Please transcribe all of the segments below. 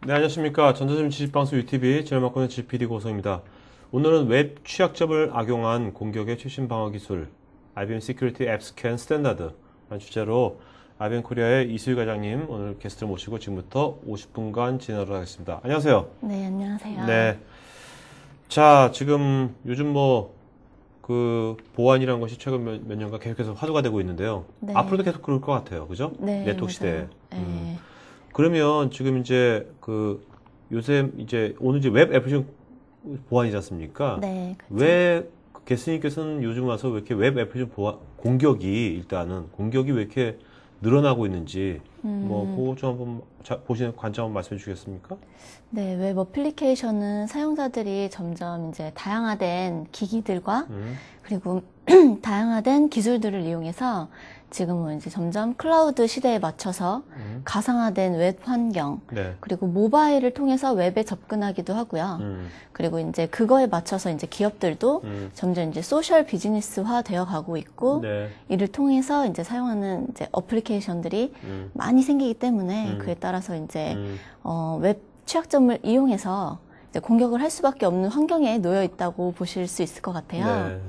네, 안녕하십니까. 전자점 지식방송 UTV 제휴막고는 GPD 고성입니다. 오늘은 웹 취약점을 악용한 공격의 최신 방어 기술, IBM Security App Scan Standard 라는 주제로 IBM 코리아의 이수희 과장님 오늘 게스트를 모시고 지금부터 50분간 진행하도록 하겠습니다. 안녕하세요. 네, 안녕하세요. 네. 자, 지금 요즘 보안이라는 것이 최근 몇 년간 계속해서 화두가 되고 있는데요. 네. 앞으로도 계속 그럴 것 같아요. 그죠? 네, 네트워크 시대에. 네. 그러면 지금 이제 요새 이제 오늘 이제 웹 애플리케이션 보안이지 않습니까? 네, 그렇죠. 왜 게스님께서는 요즘 와서 왜 이렇게 웹 애플리케이션 보안 공격이 왜 이렇게 늘어나고 있는지 그거 좀 한번 보시는 관점 한번 말씀해 주시겠습니까? 네, 웹 어플리케이션은 사용자들이 점점 이제 다양화된 기기들과 그리고 다양화된 기술들을 이용해서 지금은 이제 점점 클라우드 시대에 맞춰서 가상화된 웹 환경, 네. 그리고 모바일을 통해서 웹에 접근하기도 하고요. 그리고 이제 그거에 맞춰서 이제 기업들도 점점 이제 소셜 비즈니스화 되어 가고 있고, 네. 이를 통해서 이제 사용하는 이제 어플리케이션들이 많이 생기기 때문에 그에 따라서 이제 웹 취약점을 이용해서 이제 공격을 할 수밖에 없는 환경에 놓여 있다고 보실 수 있을 것 같아요. 네.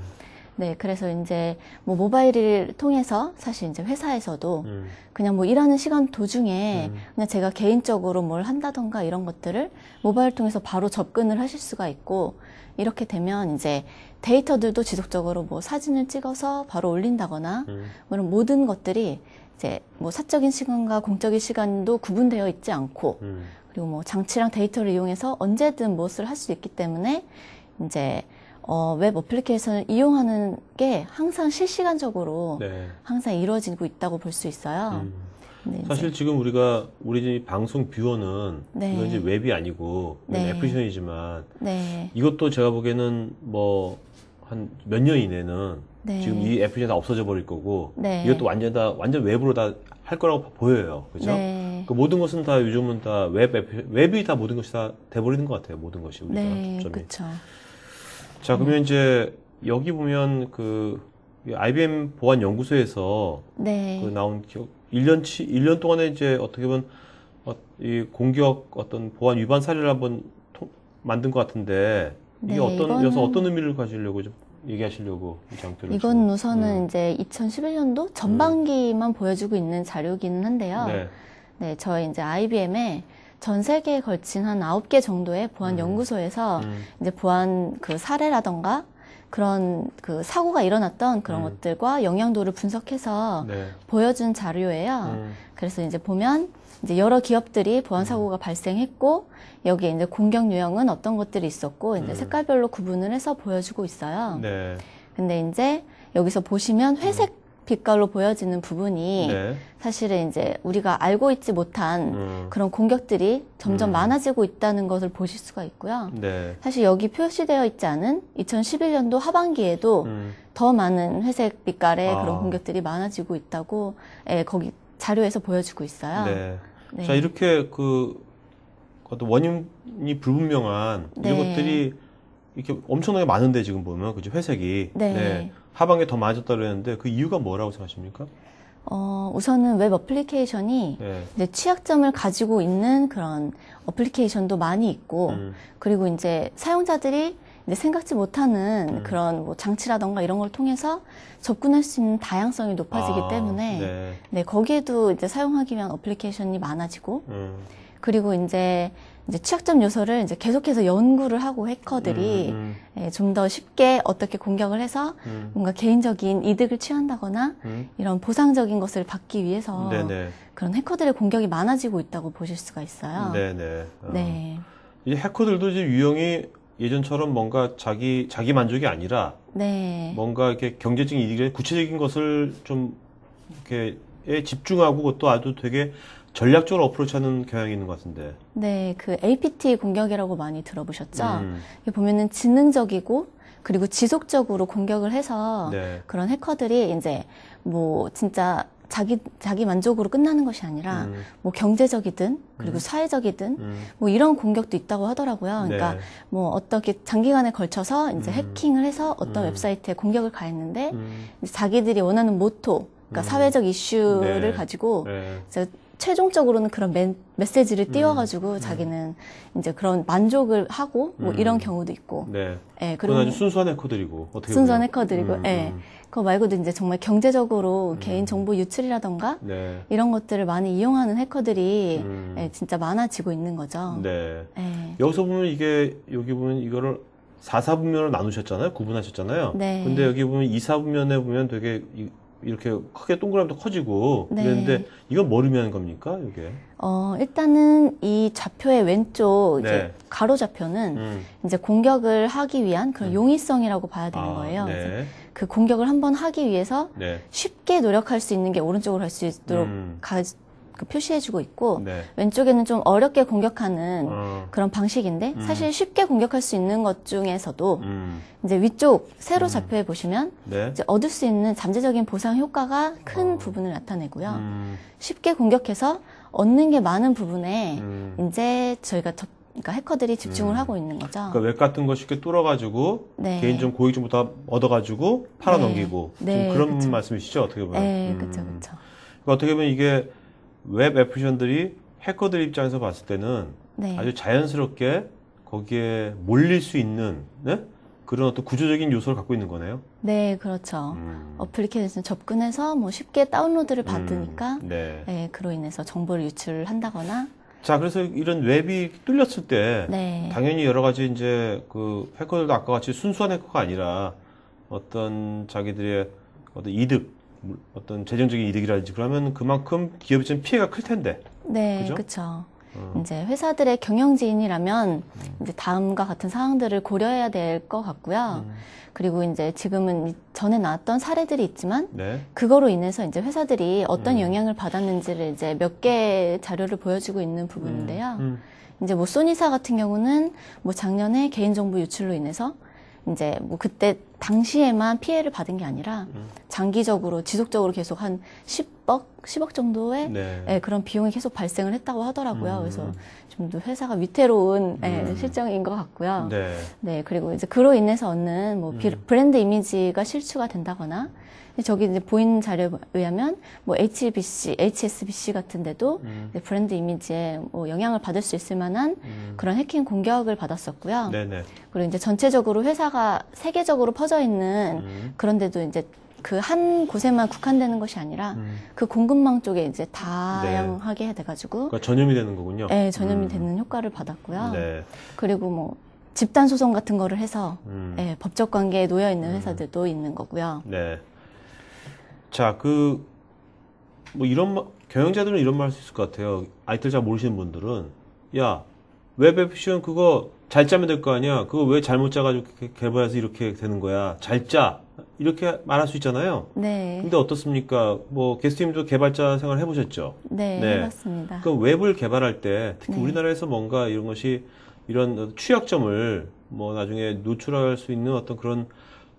네, 그래서 이제 모바일을 통해서 사실 이제 회사에서도 그냥 일하는 시간 도중에 그냥 제가 개인적으로 뭘 한다던가 이런 것들을 모바일 통해서 바로 접근을 하실 수가 있고, 이렇게 되면 이제 데이터들도 지속적으로 사진을 찍어서 바로 올린다거나 이런 모든 것들이 이제 사적인 시간과 공적인 시간도 구분되어 있지 않고, 그리고 장치랑 데이터를 이용해서 언제든 무엇을 할 수 있기 때문에 이제 웹 어플리케이션을 이용하는 게 항상 실시간적으로 네. 항상 이루어지고 있다고 볼 수 있어요. 네, 사실 지금 우리 방송 뷰어는 네. 이건 이제 웹이 아니고 네. 애플리케이션이지만 네. 이것도 제가 보기에는 한 몇 년 이내는 네. 지금 이 애플리케이션 다 없어져 버릴 거고 네. 이것도 완전 웹으로 다 할 거라고 보여요. 그죠? 네. 그 모든 것은 다 요즘은 다 웹이 다 모든 것이 다 돼버리는 것 같아요. 모든 것이 우리가 네, 초점이. 그렇죠. 자, 그러면 이제 여기 보면 IBM 보안 연구소에서 네. 나온 1년 동안에 이제 어떻게 보면 이 공격 어떤 보안 위반 사례를 한번 만든 것 같은데 이게 네, 여기서 어떤 의미를 가지려고 좀 얘기하시려고 이 장표를 이건 우선은 이제 2011년도 전반기만 보여주고 있는 자료기는 한데요. 네. 네, 저희 이제 IBM에 전 세계에 걸친 한 9개 정도의 보안 연구소에서 이제 보안 사례라던가 그런 사고가 일어났던 그런 것들과 영향도를 분석해서 네. 보여준 자료예요. 그래서 이제 보면 이제 여러 기업들이 보안 사고가 발생했고, 여기에 이제 공격 유형은 어떤 것들이 있었고, 이제 색깔별로 구분을 해서 보여주고 있어요. 네. 근데 이제 여기서 보시면 회색 빛깔로 보여지는 부분이 네. 사실은 이제 우리가 알고 있지 못한 그런 공격들이 점점 많아지고 있다는 것을 보실 수가 있고요. 네. 사실 여기 표시되어 있지 않은 2011년도 하반기에도 더 많은 회색 빛깔의 그런 공격들이 많아지고 있다고 거기 자료에서 보여주고 있어요. 네. 네. 자, 이렇게 어떤 원인이 불분명한 이런 네. 것들이 이렇게 엄청나게 많은데 지금 보면 그죠? 회색이. 네. 하반기에 더 많아졌다 그랬는데 그 이유가 뭐라고 생각하십니까? 우선은 웹 어플리케이션이 네. 이제 취약점을 가지고 있는 그런 어플리케이션도 많이 있고, 그리고 이제 사용자들이 이제 생각지 못하는 그런 장치라던가 이런 걸 통해서 접근할 수 있는 다양성이 높아지기 때문에 네. 네, 거기에도 이제 사용하기 위한 어플리케이션이 많아지고, 그리고 이제 취약점 요소를 이제 계속해서 연구를 하고 해커들이 좀 더 쉽게 어떻게 공격을 해서 뭔가 개인적인 이득을 취한다거나 이런 보상적인 것을 받기 위해서 네네. 그런 해커들의 공격이 많아지고 있다고 보실 수가 있어요. 네네. 네. 이 해커들도 이제 유형이 예전처럼 뭔가 자기 만족이 아니라 네. 뭔가 이렇게 경제적인 이익에 구체적인 것을 좀 이렇게 집중하고 그것도 아주 되게 전략적으로 어프로치하는 경향이 있는 것 같은데. 네, APT 공격이라고 많이 들어보셨죠? 이게 보면은 지능적이고 그리고 지속적으로 공격을 해서 네. 그런 해커들이 이제 진짜 자기 만족으로 끝나는 것이 아니라 경제적이든 그리고 사회적이든 이런 공격도 있다고 하더라고요. 그러니까 네. 어떻게 장기간에 걸쳐서 이제 해킹을 해서 어떤 웹사이트에 공격을 가했는데 이제 자기들이 원하는 모토, 그러니까 사회적 이슈를 네. 가지고 네. 이제 최종적으로는 그런 메시지를 띄워가지고 자기는 이제 그런 만족을 하고 뭐 이런 경우도 있고. 네. 예, 그건 아주 순수한 해커들이고 어떻게 순수한 보면. 해커들이고, 예. 그거 말고도 이제 정말 경제적으로 개인 정보 유출이라던가 네. 이런 것들을 많이 이용하는 해커들이 예, 진짜 많아지고 있는 거죠. 네. 예. 여기서 보면 이게 여기 보면 이거를 4, 4분면으로 나누셨잖아요. 구분하셨잖아요. 네. 근데 여기 보면 2, 4분면에 보면 되게 이렇게 크게 동그라미도 커지고 네. 그랬는데 이건 뭘 의미하는 겁니까? 이게? 일단은 이 좌표의 왼쪽 이제 네. 가로 좌표는 이제 공격을 하기 위한 그런 용이성이라고 봐야 되는 아, 거예요. 네. 그래서 그 공격을 한번 하기 위해서 네. 쉽게 노력할 수 있는 게 오른쪽으로 할 수 있도록 표시해주고 있고 네. 왼쪽에는 좀 어렵게 공격하는 어. 그런 방식인데 사실 쉽게 공격할 수 있는 것 중에서도 이제 이제 위쪽 세로 좌표에 보시면 네. 이제 얻을 수 있는 잠재적인 보상 효과가 큰 부분을 나타내고요. 쉽게 공격해서 얻는 게 많은 부분에 이제 저희가 그러니까 해커들이 집중을 하고 있는 거죠. 그러니까 웹 같은 거 쉽게 뚫어가지고 네. 개인정 고객정보 다 얻어가지고 팔아넘기고 네. 지금 그런 그쵸. 말씀이시죠? 어떻게 보면. 네, 그렇죠, 그렇죠. 그러니까 어떻게 보면 이게 웹 애플리케이션들이 해커들 입장에서 봤을 때는 네. 아주 자연스럽게 거기에 몰릴 수 있는 네? 그런 어떤 구조적인 요소를 갖고 있는 거네요. 네, 그렇죠. 어플리케이션 접근해서 뭐 쉽게 다운로드를 받으니까 네. 네, 그로 인해서 정보를 유출을 한다거나 자, 그래서 이런 웹이 뚫렸을 때 네. 당연히 여러 가지 이제 그 해커들도 아까 같이 순수한 해커가 아니라 어떤 자기들의 어떤 이득, 어떤 재정적인 이득이라든지 그러면 그만큼 기업이 좀 피해가 클 텐데. 네, 그죠? 그렇죠. 이제 회사들의 경영진이라면 이제 다음과 같은 사항들을 고려해야 될 것 같고요. 그리고 이제 지금은 전에 나왔던 사례들이 있지만 네. 그거로 인해서 이제 회사들이 어떤 영향을 받았는지를 이제 몇 개 자료를 보여주고 있는 부분인데요. 이제 뭐 소니사 같은 경우는 뭐 작년에 개인정보 유출로 인해서 이제 뭐 그때 당시에만 피해를 받은 게 아니라 장기적으로 지속적으로 계속 한 10억 정도의 네. 예, 그런 비용이 계속 발생을 했다고 하더라고요. 그래서 좀 더 회사가 위태로운 예, 실정인 것 같고요. 네. 네, 그리고 이제 그로 인해서 얻는 뭐 브랜드 이미지가 실추가 된다거나 저기 이제 보이는 자료에 의하면 뭐 HSBC 같은 데도 이제 브랜드 이미지에 뭐 영향을 받을 수 있을 만한 그런 해킹 공격을 받았었고요. 네네. 그리고 이제 전체적으로 회사가 세계적으로 퍼져 있는 그런 데도 이제 그 한 곳에만 국한되는 것이 아니라 그 공급망 쪽에 이제 다양하게 돼가지고 그러니까 전염이 되는 거군요. 네, 전염이 되는 효과를 받았고요. 네. 그리고 뭐 집단 소송 같은 거를 해서 예, 법적 관계에 놓여 있는 회사들도 있는 거고요. 네. 자, 뭐 경영자들은 이런 말 할 수 있을 것 같아요. 아이들 잘 모르시는 분들은. 야, 웹 애플리케이션 그거 잘 짜면 될 거 아니야? 그거 왜 잘못 짜가지고 개발해서 이렇게 되는 거야? 잘 짜! 이렇게 말할 수 있잖아요. 네. 근데 어떻습니까? 뭐, 게스트님도 개발자 생활 해보셨죠? 네, 네. 해봤습니다. 그 웹을 개발할 때, 특히 네. 우리나라에서 뭔가 이런 것이, 이런 취약점을 뭐 나중에 노출할 수 있는 어떤 그런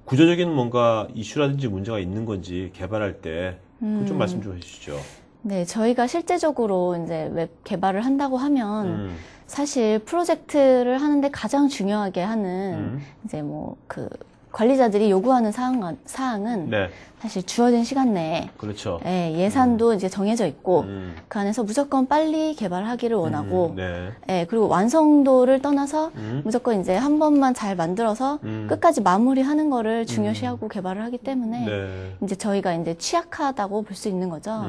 구조적인 뭔가 이슈라든지 문제가 있는 건지 개발할 때, 그거 좀 말씀 좀 해주시죠. 네, 저희가 실제적으로 이제 웹 개발을 한다고 하면 사실 프로젝트를 하는데 가장 중요하게 하는 이제 뭐 그 관리자들이 요구하는 사항은 네. 사실 주어진 시간 내에 그렇죠. 예, 예산도 이제 정해져 있고 그 안에서 무조건 빨리 개발하기를 원하고 네. 예, 그리고 완성도를 떠나서 무조건 이제 한 번만 잘 만들어서 끝까지 마무리하는 거를 중요시하고 개발을 하기 때문에 네. 이제 저희가 이제 취약하다고 볼 수 있는 거죠.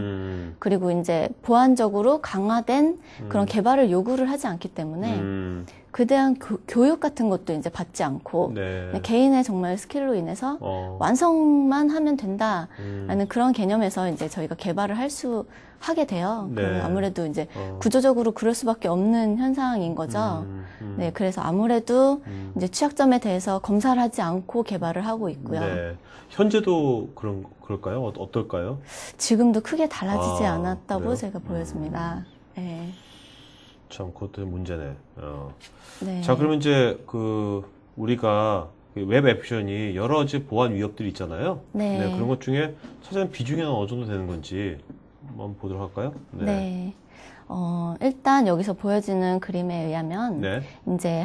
그리고 이제 보안적으로 강화된 그런 개발을 요구를 하지 않기 때문에 그에 대한 교육 같은 것도 이제 받지 않고 네. 개인의 정말 스킬로 인해서 완성만 하면 된다라는 그런 개념에서 이제 저희가 개발을 하게 돼요. 네. 그러면 아무래도 이제 구조적으로 그럴 수밖에 없는 현상인 거죠. 네, 그래서 아무래도 이제 취약점에 대해서 검사를 하지 않고 개발을 하고 있고요. 네. 현재도 그럴까요? 어떨까요? 지금도 크게 달라지지 않았다고 그래요? 제가 보여집니다. 네. 참, 그것도 문제네. 네. 자, 그러면 이제 우리가 웹 애플리케이션이 여러 이제 보안 위협들이 있잖아요. 네. 그런 것 중에 차지하는 비중이 어느 정도 되는 건지 한번 보도록 할까요? 네. 일단 여기서 보여지는 그림에 의하면 네. 이제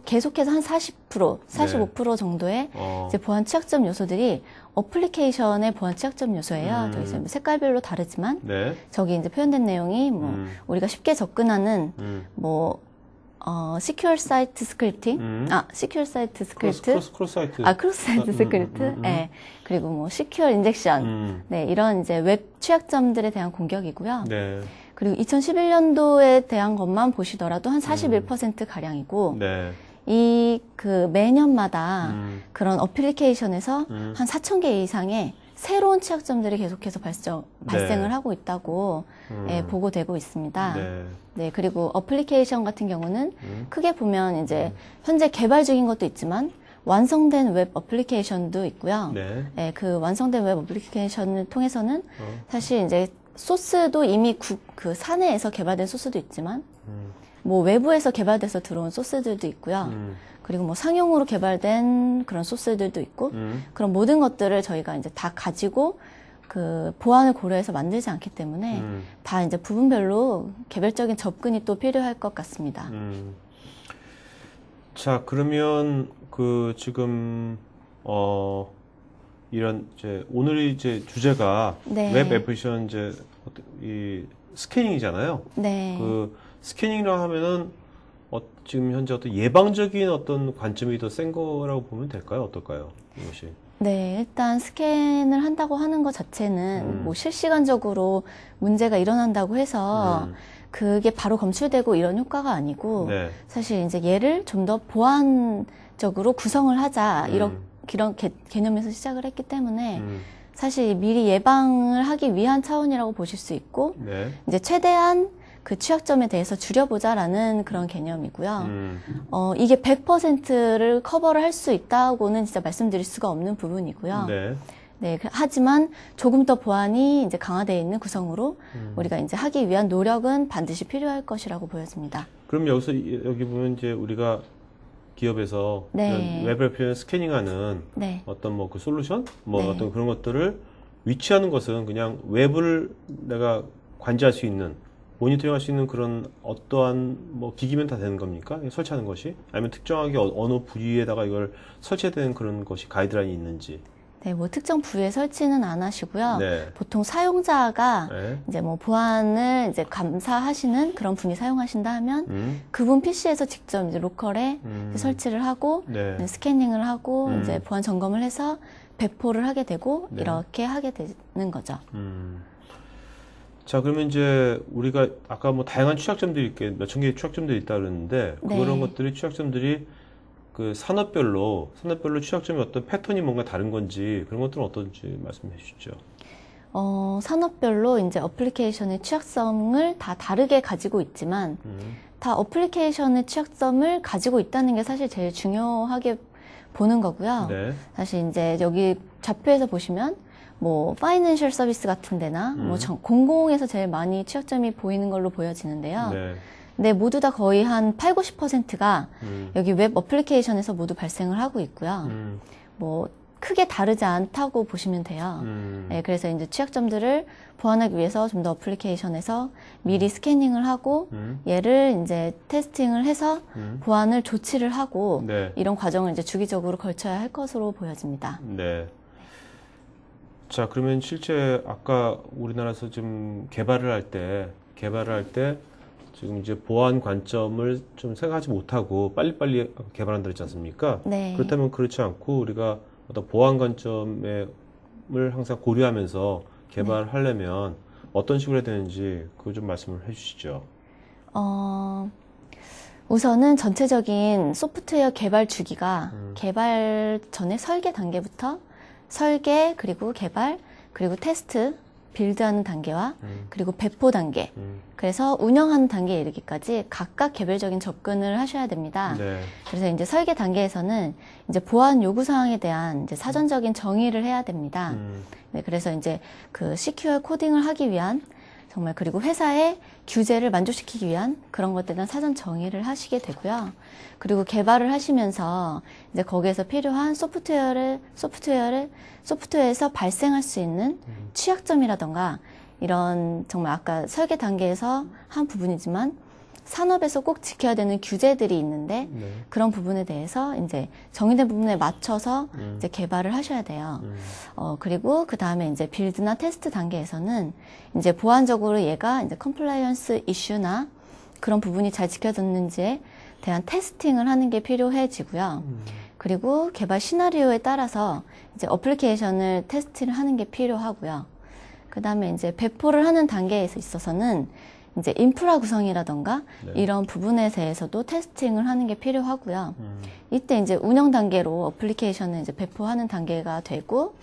계속해서 한 45% 정도의 이제 보안 취약점 요소들이 어플리케이션의 보안 취약점 요소예요. 저기 색깔별로 다르지만 네. 저기 이제 표현된 내용이 뭐 우리가 쉽게 접근하는 뭐 secure site scripting, secure site script, 크로스 사이트, 크로스 사이트 스크립트, 네. 그리고 뭐 secure injection, 네, 이런 이제 웹 취약점들에 대한 공격이고요. 네. 그리고 2011년도에 대한 것만 보시더라도 한 41% 가량이고, 네. 매년마다 그런 어플리케이션에서 한 4,000개 이상의 새로운 취약점들이 계속해서 발생을 하고 있다고 보고되고 있습니다. 네. 네, 그리고 어플리케이션 같은 경우는 크게 보면 이제 현재 개발 중인 것도 있지만 완성된 웹 어플리케이션도 있고요. 네. 네, 그 완성된 웹 어플리케이션을 통해서는 사실 이제 소스도 이미 그 사내에서 개발된 소스도 있지만 뭐 외부에서 개발돼서 들어온 소스들도 있고요. 그리고 뭐 상용으로 개발된 그런 소스들도 있고 그런 모든 것들을 저희가 이제 다 가지고 그 보안을 고려해서 만들지 않기 때문에 다 이제 부분별로 개별적인 접근이 또 필요할 것 같습니다. 자, 그러면 그 지금 이런 이제 오늘의 이제 주제가 네. 웹 애플리케이션 이제 이 스캐닝이잖아요. 네. 그 스캐닝이라 하면은 지금 현재 어떤 예방적인 어떤 관점이 더 센 거라고 보면 될까요? 어떨까요? 이것이. 네, 일단 스캔을 한다고 하는 것 자체는 뭐 실시간적으로 문제가 일어난다고 해서 그게 바로 검출되고 이런 효과가 아니고 네. 사실 이제 얘를 좀 더 보안적으로 구성을 하자 이런 개념에서 시작을 했기 때문에 사실 미리 예방을 하기 위한 차원이라고 보실 수 있고 네. 이제 최대한 그 취약점에 대해서 줄여보자라는 그런 개념이고요. 이게 100%를 커버를 할 수 있다고는 진짜 말씀드릴 수가 없는 부분이고요. 네. 네, 하지만 조금 더 보안이 이제 강화되어 있는 구성으로 우리가 이제 하기 위한 노력은 반드시 필요할 것이라고 보여집니다. 그럼 여기 보면 이제 우리가 기업에서 네. 웹 애플리케이션 스캐닝하는 네. 어떤 뭐 그 솔루션, 뭐 네. 어떤 그런 것들을 위치하는 것은 그냥 외부를 내가 관제할 수 있는, 모니터링할 수 있는 그런 어떠한 뭐 기기면 다 되는 겁니까? 설치하는 것이? 아니면 특정하게 어느 부위에다가 이걸 설치해야 되는 그런 것이 가이드라인이 있는지? 네, 뭐 특정 부위에 설치는 안 하시고요. 네. 보통 사용자가 네. 이제 뭐 보안을 이제 감사하시는 그런 분이 사용하신다 하면 그분 PC에서 직접 이제 로컬에 이제 설치를 하고 네. 스캐닝을 하고 이제 보안 점검을 해서 배포를 하게 되고 네. 이렇게 하게 되는 거죠. 자, 그러면 이제 우리가 아까 뭐 다양한 취약점들이 몇천 개의 취약점들이 있다 그랬는데 네. 그런 것들이 취약점들이 그 산업별로 취약점의 어떤 패턴이 뭔가 다른 건지 그런 것들은 어떤지 말씀해 주시죠. 산업별로 이제 어플리케이션의 취약성을 다 다르게 가지고 있지만 다 어플리케이션의 취약점을 가지고 있다는 게 사실 제일 중요하게 보는 거고요. 네. 사실 이제 여기 좌표에서 보시면 뭐 파이낸셜 서비스 같은 데나 뭐 공공에서 제일 많이 취약점이 보이는 걸로 보여지는데요. 네. 네, 모두 다 거의 한 80~90%가 여기 웹 어플리케이션에서 모두 발생을 하고 있고요. 뭐 크게 다르지 않다고 보시면 돼요. 네, 그래서 이제 취약점들을 보완하기 위해서 좀 더 어플리케이션에서 미리 스캐닝을 하고 얘를 이제 테스팅을 해서 보완을 조치를 하고 네. 이런 과정을 이제 주기적으로 거쳐야 할 것으로 보여집니다. 네. 자, 그러면 실제 아까 우리나라에서 좀 개발을 할 때 지금 이제 보안 관점을 좀 생각하지 못하고 빨리빨리 개발한다 그랬지 않습니까? 네. 그렇다면 그렇지 않고 우리가 어떤 보안 관점을 항상 고려하면서 개발하려면 어떤 식으로 해야 되는지 그거 좀 말씀을 해 주시죠. 우선은 전체적인 소프트웨어 개발 주기가 개발 전에 설계 단계부터 설계, 그리고 개발, 그리고 테스트, 빌드하는 단계와 그리고 배포 단계, 그래서 운영하는 단계에 이르기까지 각각 개별적인 접근을 하셔야 됩니다. 네. 그래서 이제 설계 단계에서는 이제 보안 요구 사항에 대한 이제 사전적인 정의를 해야 됩니다. 네, 그래서 이제 그 시큐어 코딩을 하기 위한 정말 그리고 회사의 규제를 만족시키기 위한 그런 것들에 대한 사전 정의를 하시게 되고요. 그리고 개발을 하시면서 이제 거기에서 필요한 소프트웨어에서 발생할 수 있는 취약점이라던가 이런 정말 아까 설계 단계에서 한 부분이지만 산업에서 꼭 지켜야 되는 규제들이 있는데 네. 그런 부분에 대해서 이제 정의된 부분에 맞춰서 이제 개발을 하셔야 돼요. 그리고 그 다음에 이제 빌드나 테스트 단계에서는 이제 보안적으로 얘가 이제 컴플라이언스 이슈나 그런 부분이 잘 지켜졌는지에 대한 테스팅을 하는 게 필요해지고요. 그리고 개발 시나리오에 따라서 이제 어플리케이션을 테스트를 하는 게 필요하고요. 그 다음에 이제 배포를 하는 단계에 있어서는 이제 인프라 구성이라던가 네. 이런 부분에 대해서도 테스팅을 하는 게 필요하고요. 이때 이제 운영 단계로 어플리케이션을 이제 배포하는 단계가 되고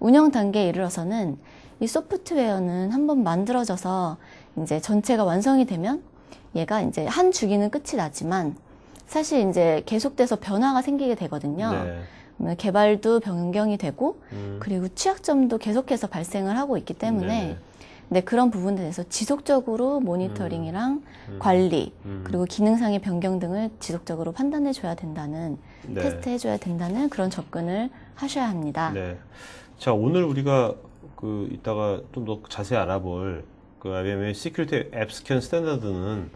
운영 단계에 이르러서는 이 소프트웨어는 한번 만들어져서 이제 전체가 완성이 되면 얘가 이제 한 주기는 끝이 나지만 사실 이제 계속돼서 변화가 생기게 되거든요. 네. 개발도 변경이 되고 그리고 취약점도 계속해서 발생을 하고 있기 때문에 네. 네, 그런 부분에 대해서 지속적으로 모니터링이랑 관리 그리고 기능상의 변경 등을 지속적으로 판단해 줘야 된다는 네. 테스트해 줘야 된다는 그런 접근을 하셔야 합니다. 네. 자, 오늘 우리가 그 이따가 좀 더 자세히 알아볼 그 IBM의 Security App Scan 스탠다드는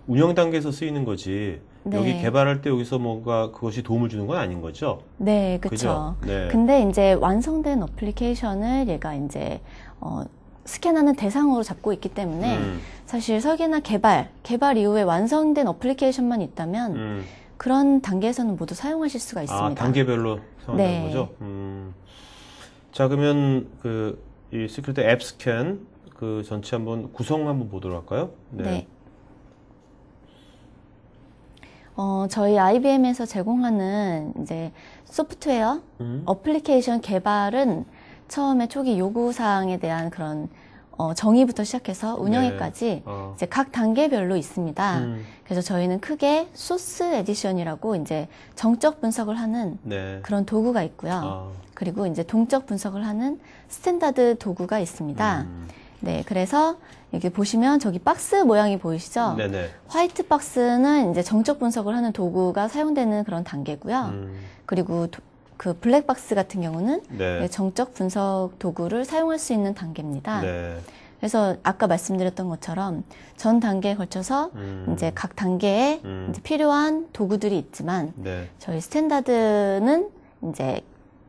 운영 단계에서 쓰이는 거지. 네. 여기 개발할 때 여기서 뭔가 그것이 도움을 주는 건 아닌 거죠? 네, 그렇죠. 네. 근데 이제 완성된 어플리케이션을 얘가 이제 스캔하는 대상으로 잡고 있기 때문에 사실 설계나 개발 이후에 완성된 어플리케이션만 있다면 그런 단계에서는 모두 사용하실 수가 있습니다. 아, 단계별로 사용한다는 네. 거죠? 자, 그러면 이 시큐리티 앱 스캔 그 전체 한번 구성 한번 보도록 할까요? 네. 저희 IBM에서 제공하는 이제 소프트웨어, 어플리케이션 개발은 처음에 초기 요구사항에 대한 그런 정의부터 시작해서 운영에까지 이제 각 단계별로 있습니다. 그래서 저희는 크게 소스 에디션이라고 이제 정적 분석을 하는 네. 그런 도구가 있고요. 그리고 이제 동적 분석을 하는 스탠다드 도구가 있습니다. 네, 그래서 여기 보시면 저기 박스 모양이 보이시죠? 네네. 화이트 박스는 이제 정적 분석을 하는 도구가 사용되는 그런 단계고요. 그리고 그 블랙 박스 같은 경우는 네. 정적 분석 도구를 사용할 수 있는 단계입니다. 네. 그래서 아까 말씀드렸던 것처럼 전 단계에 걸쳐서 이제 각 단계에 이제 필요한 도구들이 있지만 네. 저희 스탠다드는 이제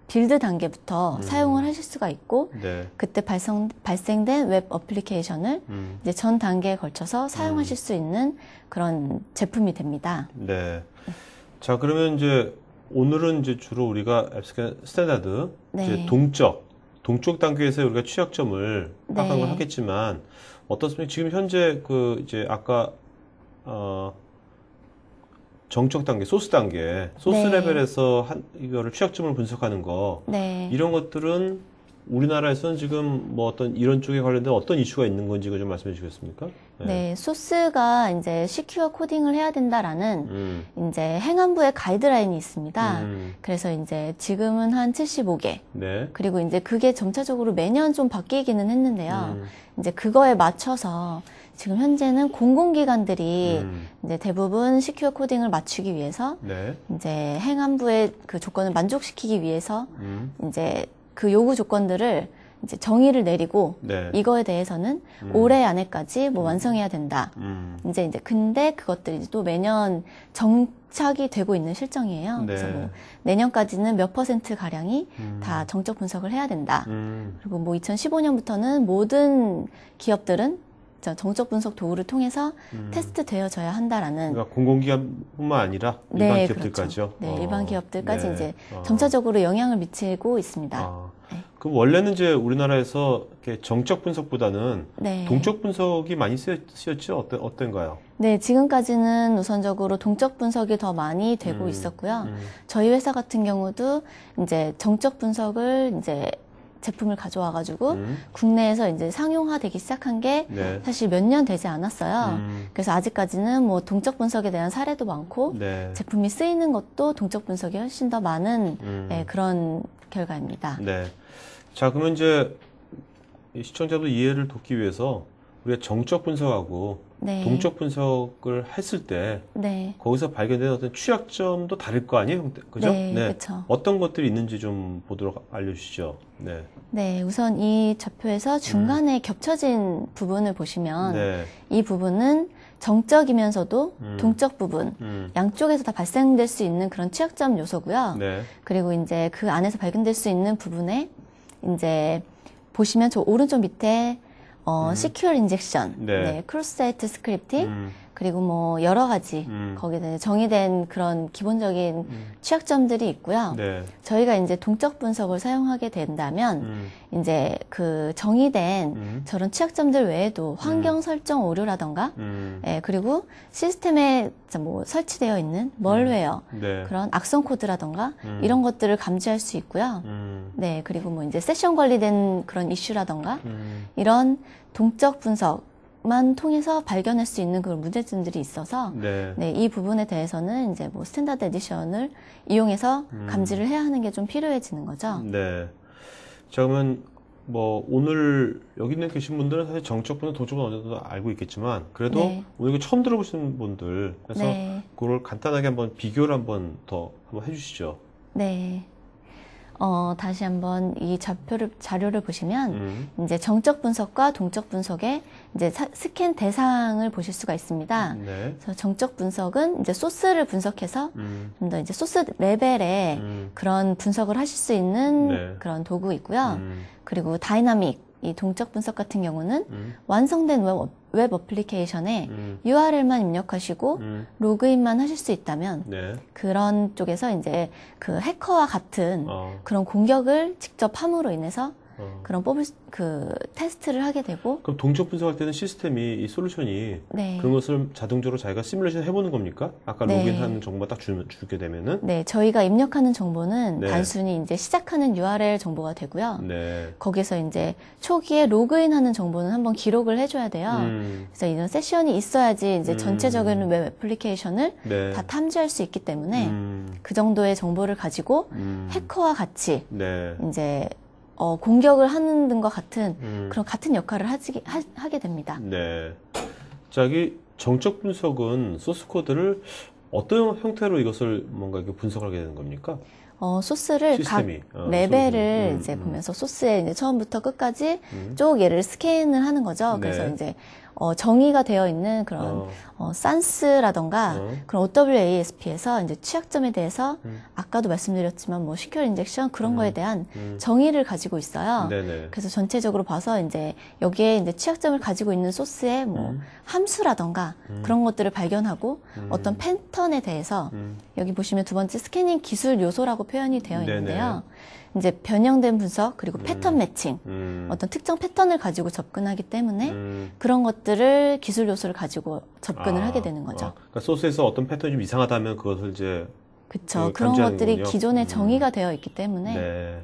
빌드 단계부터 사용을 하실 수가 있고 네. 그때 발생된 웹 어플리케이션을 이제 전 단계에 걸쳐서 사용하실 수 있는 그런 제품이 됩니다. 네. 자, 그러면 이제 오늘은 이제 주로 우리가 앱스캔 스탠다드 네. 이제 동쪽 단계에서 우리가 취약점을 파악한 걸 네. 하겠지만 어떻습니까? 지금 현재 그 이제 아까 정적 단계, 소스 네. 레벨에서 이거를 취약점을 분석하는 거 네. 이런 것들은 우리나라에서는 지금 뭐 어떤 이런 쪽에 관련된 어떤 이슈가 있는 건지 좀 말씀해 주시겠습니까? 네, 소스가 이제 시큐어 코딩을 해야 된다라는 이제 행안부의 가이드라인이 있습니다. 그래서 이제 지금은 한 75개. 네. 그리고 이제 그게 점차적으로 매년 좀 바뀌기는 했는데요. 이제 그거에 맞춰서 지금 현재는 공공기관들이 이제 대부분 시큐어 코딩을 맞추기 위해서 네. 이제 행안부의 그 조건을 만족시키기 위해서 이제 그 요구 조건들을 이제 정의를 내리고 네. 이거에 대해서는 올해 안에까지 뭐 완성해야 된다. 이제 근데 그것들이 또 매년 정착이 되고 있는 실정이에요. 네. 그래서 뭐 내년까지는 몇 퍼센트 가량이 다 정적 분석을 해야 된다. 그리고 뭐 2015년부터는 모든 기업들은 정적 분석 도구를 통해서 테스트 되어져야 한다라는. 그러니까 공공기관뿐만 아니라 일반 네, 기업들까지요. 그렇죠. 네, 일반 기업들까지 네. 이제 점차적으로 영향을 미치고 있습니다. 네. 그럼 원래는 이제 우리나라에서 이렇게 정적 분석보다는 네. 동적 분석이 많이 쓰였죠? 어떤가요? 네, 지금까지는 우선적으로 동적 분석이 더 많이 되고 있었고요. 저희 회사 같은 경우도 이제 정적 분석을 이제 제품을 가져와가지고 국내에서 이제 상용화되기 시작한 게 네. 사실 몇 년 되지 않았어요. 그래서 아직까지는 뭐 동적 분석에 대한 사례도 많고 네. 제품이 쓰이는 것도 동적 분석이 훨씬 더 많은 네, 그런 결과입니다. 네. 자, 그러면 이제 시청자들 이해를 돕기 위해서 우리가 정적 분석하고 네. 동적 분석을 했을 때 네. 거기서 발견된 어떤 취약점도 다를 거 아니에요? 그죠? 네, 그렇죠. 어떤 것들이 있는지 좀 보도록 알려주시죠. 네. 네, 우선 이 좌표에서 중간에 겹쳐진 부분을 보시면 네. 이 부분은 정적이면서도 동적 부분, 양쪽에서 다 발생될 수 있는 그런 취약점 요소고요. 네. 그리고 이제 그 안에서 발견될 수 있는 부분에 이제 보시면 저 오른쪽 밑에 secure injection, 네. 크로스-사이트 스크립팅, 그리고 뭐 여러 가지 거기에 정의된 그런 기본적인 취약점들이 있고요. 네. 저희가 이제 동적 분석을 사용하게 된다면 이제 그 정의된 저런 취약점들 외에도 환경 설정 오류라던가, 예, 그리고 시스템에 뭐 설치되어 있는 멀웨어, 네. 그런 악성 코드라던가 이런 것들을 감지할 수 있고요. 네, 그리고 뭐 이제 세션 관리된 그런 이슈라던가 이런 동적 분석만 통해서 발견할 수 있는 그런 문제점들이 있어서 네. 네, 이 부분에 대해서는 이제 뭐 스탠다드 에디션을 이용해서 감지를 해야 하는 게 좀 필요해지는 거죠. 네. 자, 그러면 뭐 오늘 여기 있는 계신 분들은 사실 정적 분석, 동적 분석 어느 정도 알고 있겠지만 그래도 네. 오늘 이거 처음 들어보시는 분들 그래서 네. 그걸 간단하게 한번 비교를 한번 해주시죠. 네. 다시 한번 이 자료를 보시면, 이제 정적 분석과 동적 분석의 이제 스캔 대상을 보실 수가 있습니다. 네. 그래서 정적 분석은 이제 소스를 분석해서 좀 더 이제 소스 레벨의 그런 분석을 하실 수 있는 네. 그런 도구이고요. 그리고 다이나믹, 이 동적 분석 같은 경우는 완성된 웹 어플리케이션에 URL만 입력하시고 로그인만 하실 수 있다면 네. 그런 쪽에서 이제 그 해커와 같은 그런 공격을 직접 함으로 인해서 그런 그 테스트를 하게 되고. 그럼 동적 분석할 때는 시스템이 이 솔루션이 네. 그런 것을 자동적으로 자기가 시뮬레이션 해보는 겁니까? 아까 네. 로그인하는 정보가 딱 주게 되면은? 네, 저희가 입력하는 정보는 네. 단순히 이제 시작하는 URL 정보가 되고요. 네. 거기서 이제 초기에 로그인하는 정보는 한번 기록을 해줘야 돼요. 그래서 이런 세션이 있어야지 이제 전체적인 웹 애플리케이션을 네. 다 탐지할 수 있기 때문에 그 정도의 정보를 가지고 해커와 같이 네. 이제 공격을 하는 등과 같은 그런 같은 역할을 하게 됩니다. 네. 자, 이 정적 분석은 소스 코드를 어떤 형태로 이것을 뭔가 이렇게 분석하게 되는 겁니까? 소스를 시스템이. 각 레벨을 이제 보면서 소스에 이제 처음부터 끝까지 쭉 얘를 스캔을 하는 거죠. 네. 그래서 이제 정의가 되어 있는 그런 산스라던가 그런 OWASP에서 이제 취약점에 대해서 아까도 말씀드렸지만 뭐 시큐어 인젝션 그런 거에 대한 정의를 가지고 있어요. 네네. 그래서 전체적으로 봐서 이제 여기에 이제 취약점을 가지고 있는 소스의 뭐 함수라던가 그런 것들을 발견하고 어떤 패턴에 대해서 여기 보시면 두 번째 스캐닝 기술 요소라고 표현이 되어 있는데요. 이제 변형된 분석 그리고 패턴 매칭 어떤 특정 패턴을 가지고 접근하기 때문에 그런 것들을 기술 요소를 가지고 접근을 하게 되는 거죠. 그러니까 소스에서 어떤 패턴이 좀 이상하다면 그것을 이제 그쵸. 그런 것들이 기존에 정의가 되어 있기 때문에. 네.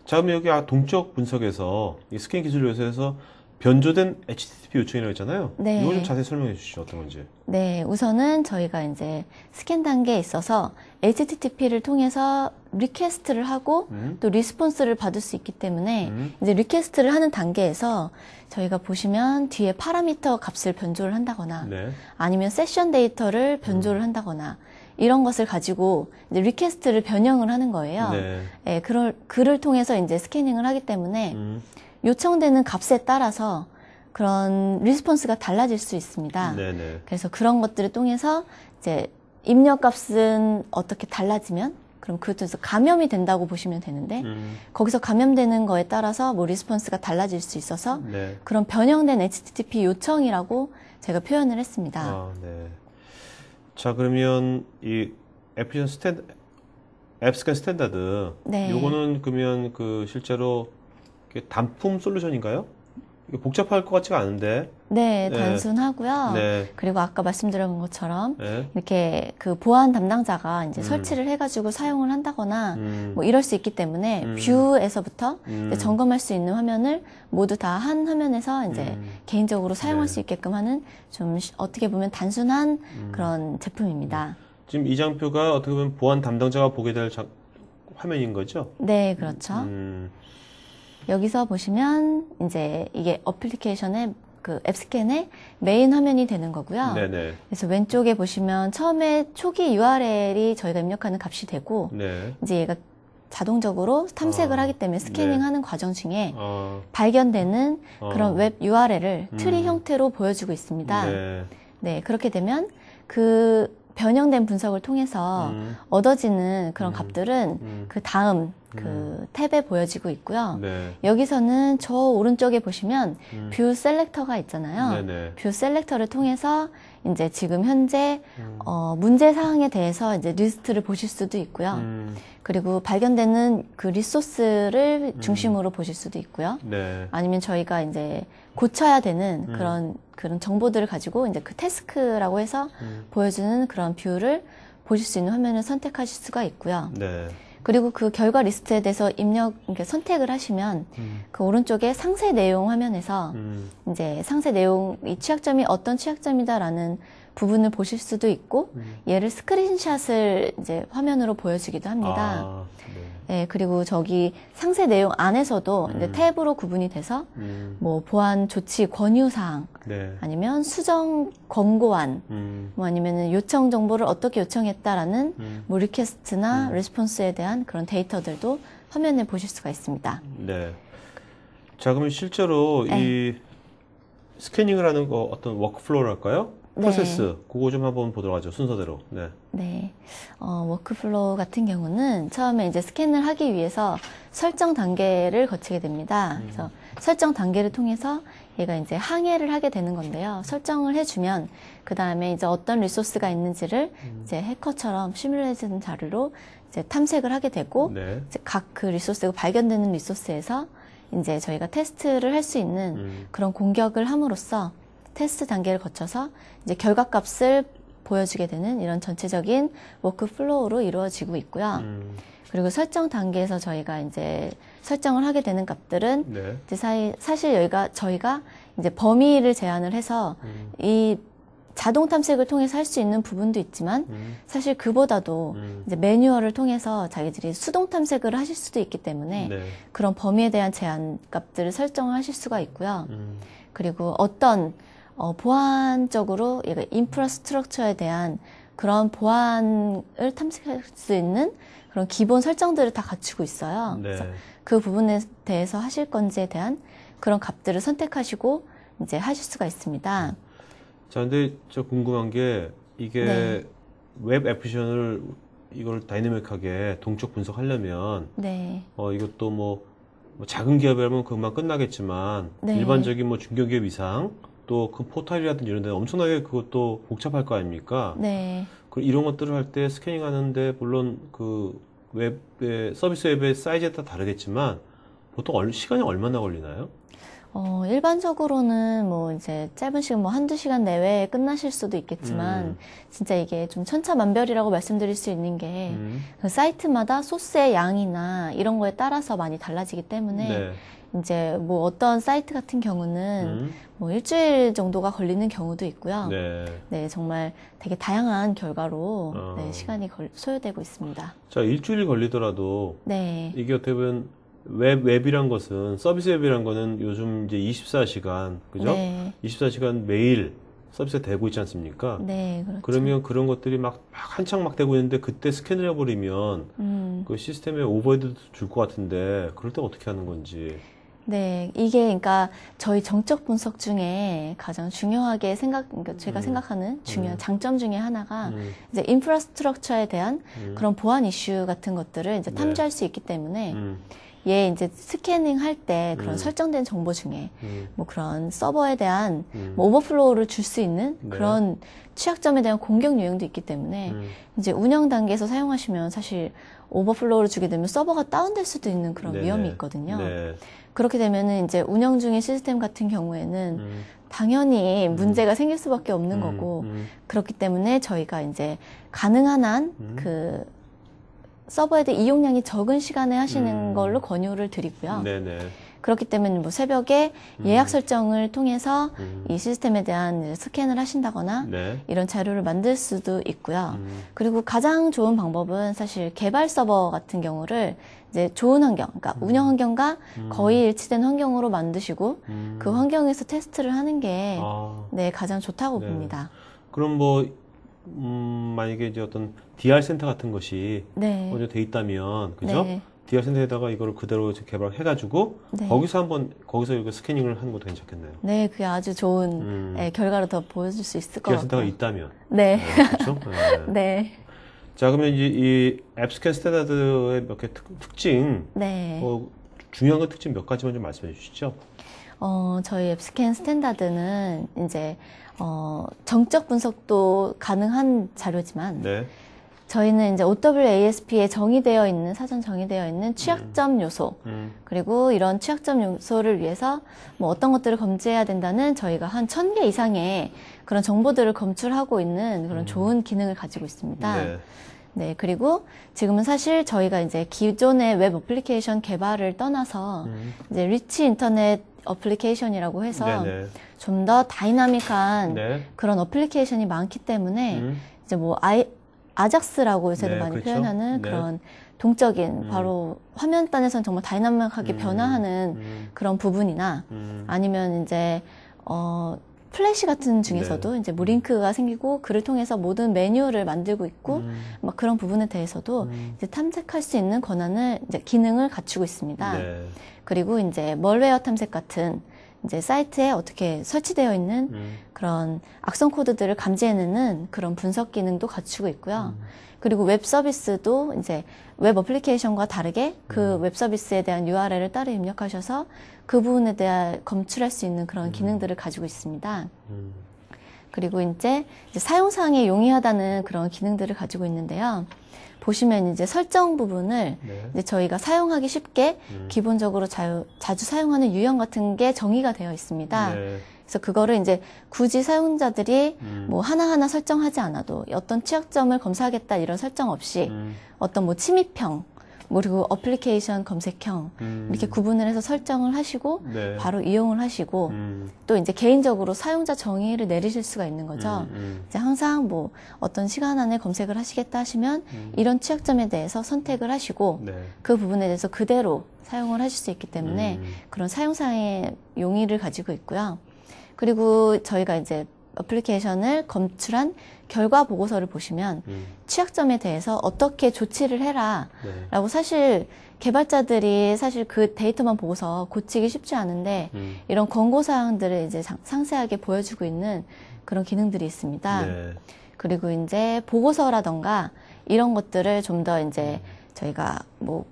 자, 그럼 여기 동적 분석에서 이 스캔 기술 요소에서 변조된 HTTP 요청이라고 했잖아요. 네. 이거 좀 자세히 설명해 주시죠. 어떤 건지. 네, 우선은 저희가 이제 스캔 단계에 있어서 HTTP를 통해서 리퀘스트를 하고 또 리스폰스를 받을 수 있기 때문에 이제 리퀘스트를 하는 단계에서 저희가 보시면 뒤에 파라미터 값을 변조를 한다거나 네. 아니면 세션 데이터를 변조를 한다거나 이런 것을 가지고 이제 리퀘스트를 변형을 하는 거예요. 네. 네, 그를 통해서 이제 스캐닝을 하기 때문에 요청되는 값에 따라서 그런 리스폰스가 달라질 수 있습니다. 네네. 그래서 그런 것들을 통해서 이제 입력 값은 어떻게 달라지면 그럼 그것에서 감염이 된다고 보시면 되는데 거기서 감염되는 거에 따라서 뭐 리스폰스가 달라질 수 있어서 네. 그런 변형된 HTTP 요청이라고 제가 표현을 했습니다. 아, 네. 자, 그러면 이 앱스캔 스탠다드 네. 요거는 그러면 그 실제로 단품 솔루션인가요? 이게 복잡할 것 같지가 않은데. 네, 네. 단순하고요. 네. 그리고 아까 말씀드린 것처럼 네. 이렇게 그 보안 담당자가 이제 설치를 해가지고 사용을 한다거나 뭐 이럴 수 있기 때문에 뷰에서부터 이제 점검할 수 있는 화면을 모두 다 한 화면에서 이제 개인적으로 사용할 네. 수 있게끔 하는 좀 어떻게 보면 단순한 그런 제품입니다. 지금 이 장표가 어떻게 보면 보안 담당자가 보게 될 화면인 거죠? 네, 그렇죠. 여기서 보시면 이제 이게 어플리케이션의 그 앱스캔의 메인 화면이 되는 거고요. 네네. 그래서 왼쪽에 보시면 처음에 초기 URL이 저희가 입력하는 값이 되고 네. 이제 얘가 자동적으로 탐색을 하기 때문에 스캐닝하는 과정 중에 발견되는 그런 웹 URL을 트리 형태로 보여주고 있습니다. 네. 네, 그렇게 되면 그 변형된 분석을 통해서 얻어지는 그런 값들은 그 다음 그 탭에 보여지고 있고요. 네. 여기서는 저 오른쪽에 보시면 뷰 셀렉터가 있잖아요. 네네. 뷰 셀렉터를 통해서 이제 지금 현재 문제 사항에 대해서 이제 리스트를 보실 수도 있고요. 그리고 발견되는 그 리소스를 중심으로 보실 수도 있고요. 네. 아니면 저희가 이제 고쳐야 되는 그런 정보들을 가지고 이제 그 태스크라고 해서 보여주는 그런 뷰를 보실 수 있는 화면을 선택하실 수가 있고요. 네. 그리고 그 결과 리스트에 대해서 이렇게 선택을 하시면 그 오른쪽에 상세 내용 화면에서 이제 상세 내용, 이 취약점이 어떤 취약점이다라는 부분을 보실 수도 있고 얘를 스크린샷을 이제 화면으로 보여주기도 합니다. 아, 네. 네, 그리고 저기 상세 내용 안에서도 이제 탭으로 구분이 돼서 뭐 보안 조치 권유 사항 네. 아니면 수정 권고안 뭐 아니면은 요청 정보를 어떻게 요청했다라는 뭐 리퀘스트나 레스폰스에 대한 그런 데이터들도 화면에 보실 수가 있습니다. 네. 자, 그러면 실제로 네. 이 스캐닝을 하는 거 어떤 워크플로우랄까요? 네. 프로세스, 그거 좀 한번 보도록 하죠. 순서대로. 네. 네. 워크플로우 같은 경우는 처음에 이제 스캔을 하기 위해서 설정 단계를 거치게 됩니다. 그래서 설정 단계를 통해서 얘가 이제 항해를 하게 되는 건데요. 설정을 해주면 그 다음에 이제 어떤 리소스가 있는지를 이제 해커처럼 시뮬레이션 자료로 이제 탐색을 하게 되고 네. 이제 각 그 리소스가 발견되는 리소스에서 이제 저희가 테스트를 할 수 있는 그런 공격을 함으로써 테스트 단계를 거쳐서 이제 결과값을 보여주게 되는 이런 전체적인 워크플로우로 이루어지고 있고요. 그리고 설정 단계에서 저희가 이제 설정을 하게 되는 값들은 네. 이제 사실 저희가 이제 범위를 제한을 해서 이 자동 탐색을 통해서 할 수 있는 부분도 있지만 사실 그보다도 이제 매뉴얼을 통해서 자기들이 수동 탐색을 하실 수도 있기 때문에 네. 그런 범위에 대한 제한 값들을 설정하실 수가 있고요. 그리고 어떤 보안적으로 얘가 인프라스트럭처에 대한 그런 보안을 탐색할 수 있는 그런 기본 설정들을 다 갖추고 있어요. 네. 그래서 그 부분에 대해서 하실 건지에 대한 그런 값들을 선택하시고 이제 하실 수가 있습니다. 자, 근데 저 궁금한 게 이게 네. 웹 애플리케이션을 이걸 다이내믹하게 동적 분석하려면 네. 이것도 뭐 작은 기업이라면 그만 끝나겠지만 네. 일반적인 뭐 중견기업 이상 또 그 포털이라든지 이런 데는 엄청나게 그것도 복잡할 거 아닙니까? 네. 이런 것들을 할 때 스캐닝 하는데 물론 그 웹의 서비스 웹의 사이즈에 따라 다르겠지만 보통 시간이 얼마나 걸리나요? 일반적으로는 뭐 이제 짧은 시간 뭐 한두 시간 내외에 끝나실 수도 있겠지만 진짜 이게 좀 천차만별이라고 말씀드릴 수 있는 게 그 사이트마다 소스의 양이나 이런 거에 따라서 많이 달라지기 때문에 네. 이제 뭐 어떤 사이트 같은 경우는 뭐 일주일 정도가 걸리는 경우도 있고요. 네. 네, 정말 되게 다양한 결과로 네, 시간이 소요되고 있습니다. 자, 일주일이 걸리더라도 네. 이게 어떻게 보면 웹이란 것은 서비스 웹이란 거는 요즘 이제 24시간 그죠? 네. 24시간 매일 서비스가 되고 있지 않습니까? 네, 그렇죠. 그러면 그런 것들이 막 한창 막 되고 있는데 그때 스캔을 해버리면 그 시스템에 오버헤드도 줄 것 같은데 그럴 때 어떻게 하는 건지. 네, 이게 그러니까 저희 정적 분석 중에 가장 중요하게 그러니까 제가 생각하는 중요한 장점 중에 하나가 이제 인프라스트럭처에 대한 그런 보안 이슈 같은 것들을 이제 탐지할 수 있기 때문에 얘 이제 스캐닝 할 때 그런 설정된 정보 중에 뭐 그런 서버에 대한 뭐 오버플로우를 줄 수 있는 네. 그런 취약점에 대한 공격 유형도 있기 때문에 이제 운영 단계에서 사용하시면 사실 오버플로우를 주게 되면 서버가 다운될 수도 있는 그런 네네. 위험이 있거든요. 네. 그렇게 되면은 이제 운영 중인 시스템 같은 경우에는 당연히 문제가 생길 수밖에 없는 거고 그렇기 때문에 저희가 이제 가능한 한 그 서버에 대한 이용량이 적은 시간에 하시는 걸로 권유를 드리고요. 네네. 그렇기 때문에 뭐 새벽에 예약 설정을 통해서 이 시스템에 대한 스캔을 하신다거나 네. 이런 자료를 만들 수도 있고요. 그리고 가장 좋은 방법은 사실 개발 서버 같은 경우를 이제 좋은 환경, 그러니까 운영 환경과 거의 일치된 환경으로 만드시고 그 환경에서 테스트를 하는 게 네, 가장 좋다고 네. 봅니다. 그럼 뭐 만약에 이제 어떤 DR 센터 같은 것이 네. 먼저 돼 있다면, 그죠? 네. DR 센터에다가 이거를 그대로 이제 개발해가지고 네. 거기서 이거 스캐닝을 하는 것도 괜찮겠네요. 네, 그게 아주 좋은 예, 결과를 더 보여줄 수 있을 것 DR 센터가 같고. 있다면. 네. 그렇죠? 네. 네. 자, 그러면 이제 이 앱스캔 스탠다드의 몇 개 특징, 네. 중요한 것 특징 몇 가지만 좀 말씀해 주시죠. 저희 앱스캔 스탠다드는 이제 정적 분석도 가능한 자료지만 네. 저희는 이제 OWASP에 정의되어 있는 사전 정의되어 있는 취약점 요소 그리고 이런 취약점 요소를 위해서 뭐 어떤 것들을 검증해야 된다는 저희가 한 1000개 이상의 그런 정보들을 검출하고 있는 그런 좋은 기능을 가지고 있습니다. 네. 네, 그리고 지금은 사실 저희가 이제 기존의 웹 어플리케이션 개발을 떠나서 이제 리치 인터넷 어플리케이션이라고 해서 좀 더 다이나믹한 네. 그런 어플리케이션이 많기 때문에 이제 뭐 아작스라고 요새도 네, 많이 그렇죠. 표현하는 네. 그런 동적인 바로 화면단에서는 정말 다이나믹하게 변화하는 그런 부분이나 아니면 이제 플래시 같은 중에서도 네. 이제 뭐 링크가 생기고 그를 통해서 모든 메뉴를 만들고 있고 막 그런 부분에 대해서도 이제 탐색할 수 있는 권한을 이제 기능을 갖추고 있습니다. 네. 그리고 이제 멀웨어 탐색 같은 이제 사이트에 어떻게 설치되어 있는 그런 악성 코드들을 감지해내는 그런 분석 기능도 갖추고 있고요. 그리고 웹 서비스도 이제 웹 어플리케이션과 다르게 그 웹 서비스에 대한 URL을 따로 입력하셔서 그 부분에 대해 검출할 수 있는 그런 기능들을 가지고 있습니다. 그리고 이제 사용상에 용이하다는 그런 기능들을 가지고 있는데요. 보시면 이제 설정 부분을 네. 이제 저희가 사용하기 쉽게 기본적으로 자주 사용하는 유형 같은 게 정의가 되어 있습니다. 네. 그래서 그거를 이제 굳이 사용자들이 뭐 하나하나 설정하지 않아도 어떤 취약점을 검사하겠다 이런 설정 없이 어떤 뭐 침입형, 뭐 그리고 어플리케이션 검색형 이렇게 구분을 해서 설정을 하시고 네. 바로 이용을 하시고 또 이제 개인적으로 사용자 정의를 내리실 수가 있는 거죠. 이제 항상 뭐 어떤 시간 안에 검색을 하시겠다 하시면 이런 취약점에 대해서 선택을 하시고 네. 그 부분에 대해서 그대로 사용을 하실 수 있기 때문에 그런 사용상의 용의를 가지고 있고요. 그리고 저희가 이제 어플리케이션을 검출한 결과 보고서를 보시면 취약점에 대해서 어떻게 조치를 해라 네. 라고 사실 개발자들이 사실 그 데이터만 보고서 고치기 쉽지 않은데 이런 권고사항들을 이제 상세하게 보여주고 있는 그런 기능들이 있습니다. 네. 그리고 이제 보고서라던가 이런 것들을 좀 더 이제 저희가 뭐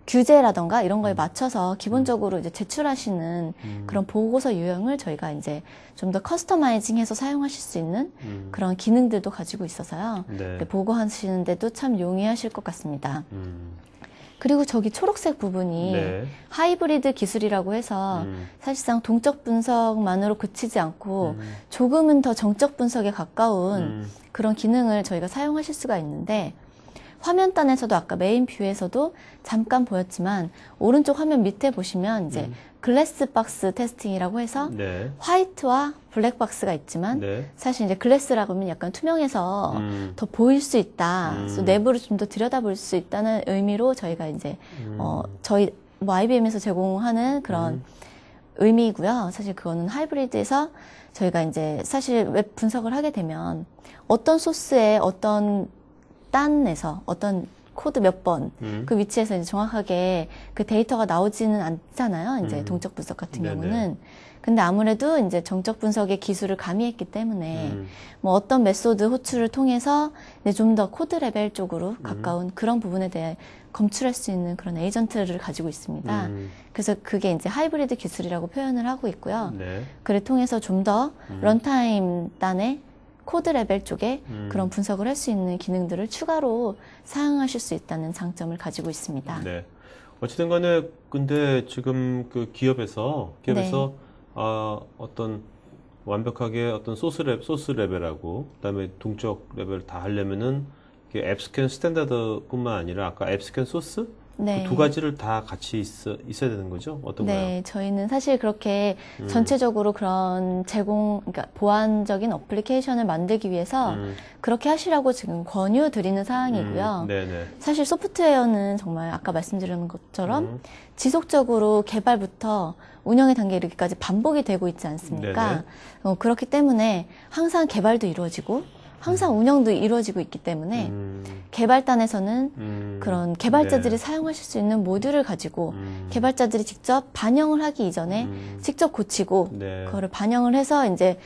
규제라던가 이런 거에 맞춰서 기본적으로 이제 제출하시는 그런 보고서 유형을 저희가 이제 좀 더 커스터마이징해서 사용하실 수 있는 그런 기능들도 가지고 있어서요. 네. 보고하시는데도 참 용이하실 것 같습니다. 그리고 저기 초록색 부분이 네. 하이브리드 기술이라고 해서 사실상 동적 분석만으로 그치지 않고 조금은 더 정적 분석에 가까운 그런 기능을 저희가 사용하실 수가 있는데 화면단에서도 아까 메인 뷰에서도 잠깐 보였지만 오른쪽 화면 밑에 보시면 이제 글래스 박스 테스팅이라고 해서 네. 화이트와 블랙 박스가 있지만 네. 사실 이제 글래스라고 하면 약간 투명해서 더 보일 수 있다. 그래서 내부를 좀 더 들여다볼 수 있다는 의미로 저희가 이제 저희 뭐 IBM에서 제공하는 그런 의미고요. 사실 그거는 하이브리드에서 저희가 이제 사실 웹 분석을 하게 되면 어떤 소스에 어떤 단에서 어떤 코드 몇 번 그 위치에서 이제 정확하게 그 데이터가 나오지는 않잖아요. 이제 동적 분석 같은 네네. 경우는. 근데 아무래도 이제 정적 분석의 기술을 가미했기 때문에 뭐 어떤 메소드 호출을 통해서 좀 더 코드 레벨 쪽으로 가까운 그런 부분에 대해 검출할 수 있는 그런 에이전트를 가지고 있습니다. 그래서 그게 이제 하이브리드 기술이라고 표현을 하고 있고요. 네. 그를 통해서 좀 더 런타임 단의 코드 레벨 쪽에 그런 분석을 할 수 있는 기능들을 추가로 사용하실 수 있다는 장점을 가지고 있습니다. 네. 어찌된 간에 근데 지금 그 기업에서 어떤 완벽하게 어떤 소스 레벨하고 그다음에 동적 레벨 다 하려면은 이게 앱스캔 스탠다드뿐만 아니라 아까 앱스캔 소스 네. 그 두 가지를 다 같이 있어야 되는 거죠? 어떤가요? 네, 저희는 사실 그렇게 전체적으로 그런 그러니까 보안적인 어플리케이션을 만들기 위해서 그렇게 하시라고 지금 권유 드리는 사항이고요. 네네. 사실 소프트웨어는 정말 아까 말씀드린 것처럼 지속적으로 개발부터 운영의 단계에 이르기까지 반복이 되고 있지 않습니까? 그렇기 때문에 항상 개발도 이루어지고 항상 운영도 이루어지고 있기 때문에 개발단에서는 그런 개발자들이 네. 사용하실 수 있는 모듈을 가지고 개발자들이 직접 반영을 하기 이전에 직접 고치고 네. 그거를 반영을 해서 이제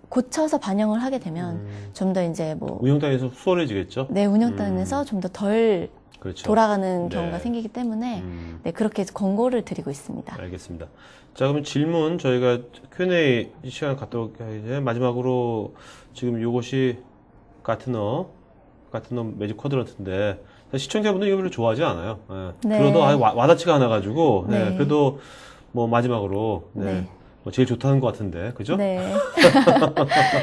고쳐서 반영을 하게 되면 좀 더 이제 뭐 운영단에서 수월해지겠죠? 네, 운영단에서 좀 더 덜 그렇죠. 돌아가는 네. 경우가 생기기 때문에 네, 그렇게 권고를 드리고 있습니다. 알겠습니다. 자, 그럼 질문 저희가 Q&A 시간 갖도록 이제 마지막으로 지금 요것이 가트너 매직 쿼드런트인데 시청자분들 이거 별로 좋아하지 않아요. 예. 네. 들어도 아예 와닿지가 않아가지고 네. 그래도 뭐 마지막으로 네. 뭐 제일 좋다는 것 같은데 그죠? 네.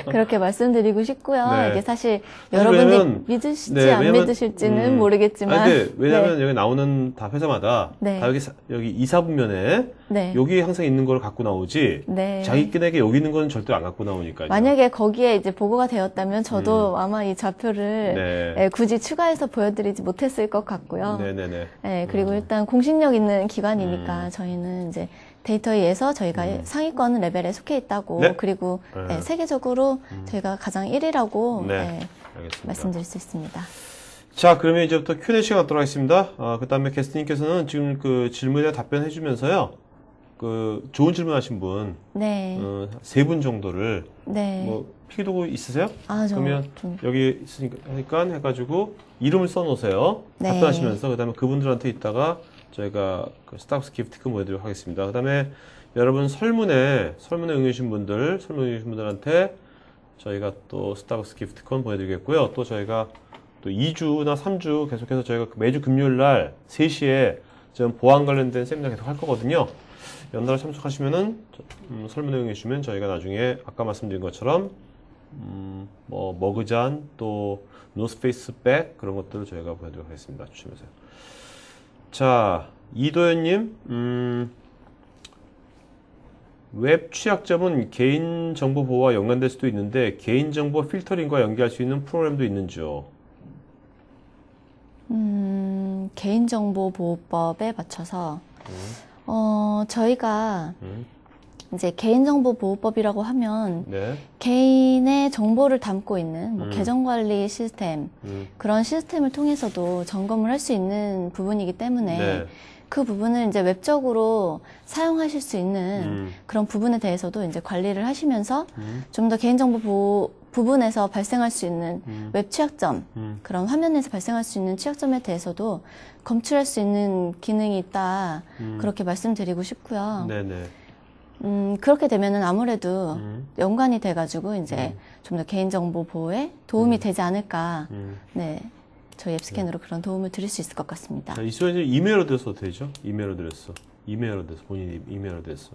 그렇게 말씀드리고 싶고요. 네. 이게 사실 사실 여러분들이 왜냐면, 믿으실지 네, 안 왜냐면, 믿으실지는 모르겠지만. 아니, 근데 왜냐면 네. 여기 나오는 다 회사마다 네. 다 여기 이사분면에 네. 여기 항상 있는 걸 갖고 나오지 네. 자기들에게 여기 있는 거는 절대 안 갖고 나오니까요. 만약에 거기에 이제 보고가 되었다면 저도 아마 이 좌표를 네. 굳이 추가해서 보여드리지 못했을 것 같고요. 네네네. 네, 그리고 일단 공신력 있는 기관이니까 저희는 이제 데이터에 의해서 저희가 상위권 레벨에 속해 있다고 네. 그리고 네. 세계적으로 저희가 가장 1위라고 네. 알겠습니다. 말씀드릴 수 있습니다. 자, 그러면 이제부터 Q&A 시간 갖도록 하겠습니다. 그 다음에 게스트님께서는 지금 그 질문에 답변해 주면서요. 그 좋은 질문 하신 분, 네. 세 분 정도를 네. 뭐 필기도구 있으세요? 아, 그러면 여기 있으니까 해가지고 이름을 써놓으세요. 네. 답변하시면서 그다음에 그분들한테 이따가 저희가 그 스타벅스 기프트콘 보내드리도록 하겠습니다. 그다음에 여러분 설문에 응해주신 분들한테 저희가 또 스타벅스 기프트콘 보내드리겠고요. 또 저희가 또 2주나 3주 계속해서 저희가 매주 금요일 날 3시에 지금 보안 관련된 세미나 계속 할 거거든요. 연달아 참석하시면은 설문에 응해주시면 저희가 나중에 아까 말씀드린 것처럼 뭐 머그잔 또 노스페이스 백 그런 것들을 저희가 보내드리도록 하겠습니다. 조심하세요. 자, 이도현님, 웹 취약점은 개인정보 보호와 연관될 수도 있는데 개인정보 필터링과 연계할 수 있는 프로그램도 있는지요? 개인정보보호법에 맞춰서 저희가 이제 개인정보보호법이라고 하면 네. 개인의 정보를 담고 있는 뭐 계정관리 시스템 그런 시스템을 통해서도 점검을 할 수 있는 부분이기 때문에 네. 그 부분을 이제 웹적으로 사용하실 수 있는 그런 부분에 대해서도 이제 관리를 하시면서 좀 더 개인정보 보호 부분에서 발생할 수 있는 웹 취약점, 그런 화면에서 발생할 수 있는 취약점에 대해서도 검출할 수 있는 기능이 있다. 그렇게 말씀드리고 싶고요. 네네. 그렇게 되면은 아무래도 연관이 돼가지고 이제 좀 더 개인정보 보호에 도움이 되지 않을까. 네. 저희 앱스캔으로 그런 도움을 드릴 수 있을 것 같습니다. 자, 이수연님 이메일 어드레스 어떻게 되죠? 이메일 어드레스. 본인 이메일 어드레스.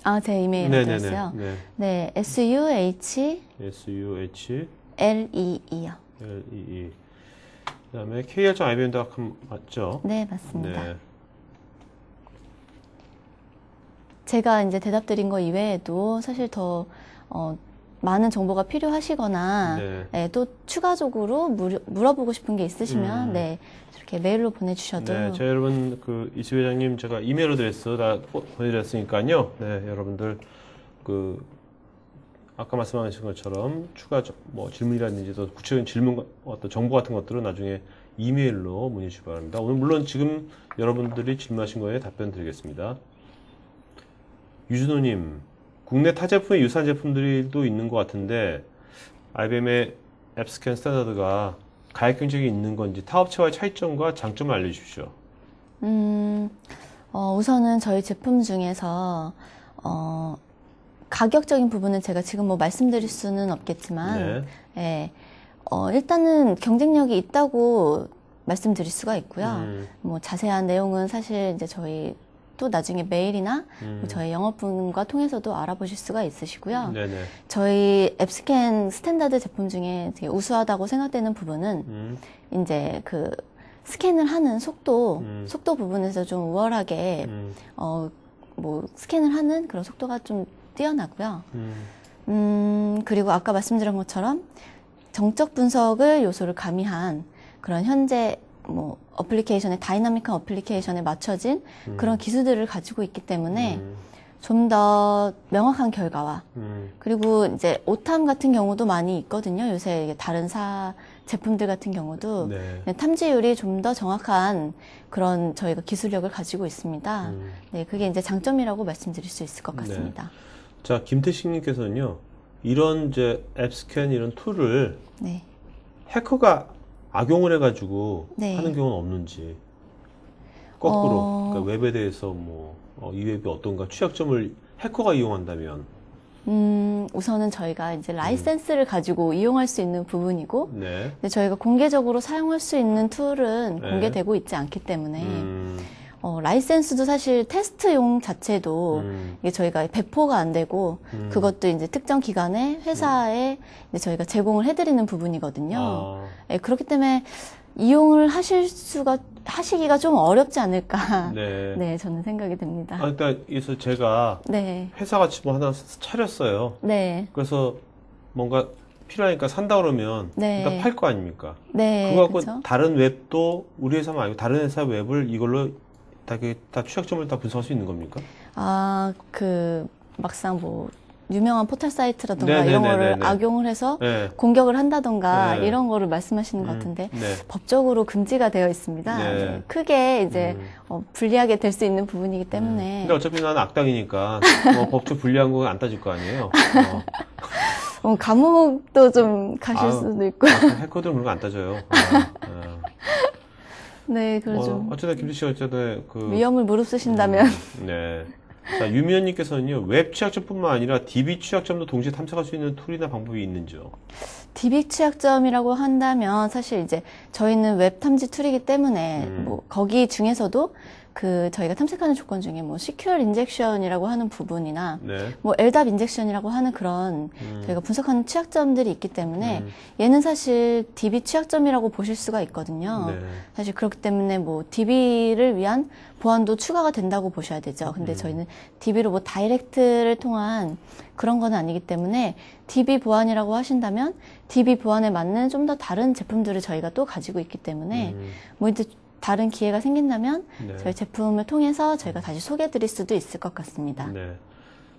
아, 제 이메일 어드레스요? 네. 네, SUH LEE요. LEE. 그 다음에 KR.IBM.com 맞죠? 네, 맞습니다. 네. 제가 이제 대답드린 거 이외에도 사실 더 많은 정보가 필요하시거나 네. 네, 또 추가적으로 물어보고 싶은 게 있으시면 네, 이렇게 메일로 보내주셔도 네, 자, 여러분, 이수 회장님, 제가 이메일 어드레스 다 보내드렸으니까요. 네, 여러분들, 아까 말씀하신 것처럼 뭐 질문이라든지 또 구체적인 질문, 어떤 정보 같은 것들은 나중에 이메일로 문의 주시기 바랍니다. 오늘 물론 지금 여러분들이 질문하신 거에 답변 드리겠습니다. 유준호님, 국내 타 제품의 유사한 제품들도 있는 것 같은데, IBM의 앱스캔 스탠다드가 가격 경쟁이 있는 건지 타 업체와의 차이점과 장점을 알려주십시오. 우선은 저희 제품 중에서 가격적인 부분은 제가 지금 뭐 말씀드릴 수는 없겠지만, 예, 일단은 경쟁력이 있다고 말씀드릴 수가 있고요. 뭐 자세한 내용은 사실 이제 저희 또 나중에 메일이나 저희 영업분과 통해서도 알아보실 수가 있으시고요. 네네. 저희 앱스캔 스탠다드 제품 중에 되게 우수하다고 생각되는 부분은 이제 스캔을 하는 속도 부분에서 좀 우월하게 뭐 스캔을 하는 그런 속도가 좀 뛰어나고요. 그리고 아까 말씀드린 것처럼 정적 분석을 요소를 가미한 그런 현재 뭐 어플리케이션의 다이나믹한 어플리케이션에 맞춰진 그런 기술들을 가지고 있기 때문에 좀 더 명확한 결과와 그리고 이제 오탐 같은 경우도 많이 있거든요. 요새 다른 제품들 같은 경우도 네. 탐지율이 좀 더 정확한 그런 저희가 기술력을 가지고 있습니다. 네, 그게 이제 장점이라고 말씀드릴 수 있을 것 같습니다. 네. 자, 김태식님께서는요, 이런 이제 앱스캔 이런 툴을 네. 해커가 악용을 해가지고 네. 하는 경우는 없는지, 거꾸로 그러니까 웹에 대해서 뭐 이 웹이 어떤가 취약점을 해커가 이용한다면, 우선은 저희가 이제 라이센스를 가지고 이용할 수 있는 부분이고, 네, 근데 저희가 공개적으로 사용할 수 있는 툴은 네. 공개되고 있지 않기 때문에, 라이센스도 사실 테스트용 자체도 이게 저희가 배포가 안 되고, 그것도 이제 특정 기간에 회사에 이제 저희가 제공을 해드리는 부분이거든요. 네, 그렇기 때문에 이용을 하시기가 좀 어렵지 않을까. 네. 네, 저는 생각이 듭니다. 그러니까 그래서 제가 네. 회사같이 뭐 하나 차렸어요. 네. 그래서 뭔가 필요하니까 산다 그러면 네. 일단 팔 거 아닙니까? 네. 그거 갖고 그쵸? 다른 웹도 우리 회사만 아니고 다른 회사 웹을 이걸로 다 취약점을 다 분석할 수 있는 겁니까? 막상 뭐, 유명한 포털 사이트라던가 네네네네네. 이런 거를 악용을 해서 네. 공격을 한다던가 네. 이런 거를 말씀하시는 것 같은데 네. 법적으로 금지가 되어 있습니다. 네. 네. 크게 이제 불리하게 될 수 있는 부분이기 때문에 근데 어차피 나는 악당이니까 법적 불리한 거 안 따질 거 아니에요. 감옥도 좀 가실 수도 있고. 해커들은 그런 거 안 따져요. 네, 그래서 어쨌든 김지 씨가 어쨌든 위험을 무릅쓰신다면 네. 자, 유미연님께서는요, 웹 취약점뿐만 아니라 DB 취약점도 동시에 탐색할 수 있는 툴이나 방법이 있는지요? DB 취약점이라고 한다면 사실 이제 저희는 웹 탐지 툴이기 때문에 뭐 거기 중에서도 저희가 탐색하는 조건 중에 뭐 secure injection이라고 하는 부분이나 네. 뭐 LDAP injection이라고 하는 그런 저희가 분석하는 취약점들이 있기 때문에 얘는 사실 DB 취약점이라고 보실 수가 있거든요. 네. 사실 그렇기 때문에 뭐 DB를 위한 보안도 추가가 된다고 보셔야 되죠. 근데 저희는 DB로 뭐 다이렉트를 통한 그런 건 아니기 때문에 DB 보안이라고 하신다면 DB 보안에 맞는 좀 더 다른 제품들을 저희가 또 가지고 있기 때문에 뭐 이제 다른 기회가 생긴다면 네. 저희 제품을 통해서 저희가 다시 소개해 드릴 수도 있을 것 같습니다. 네.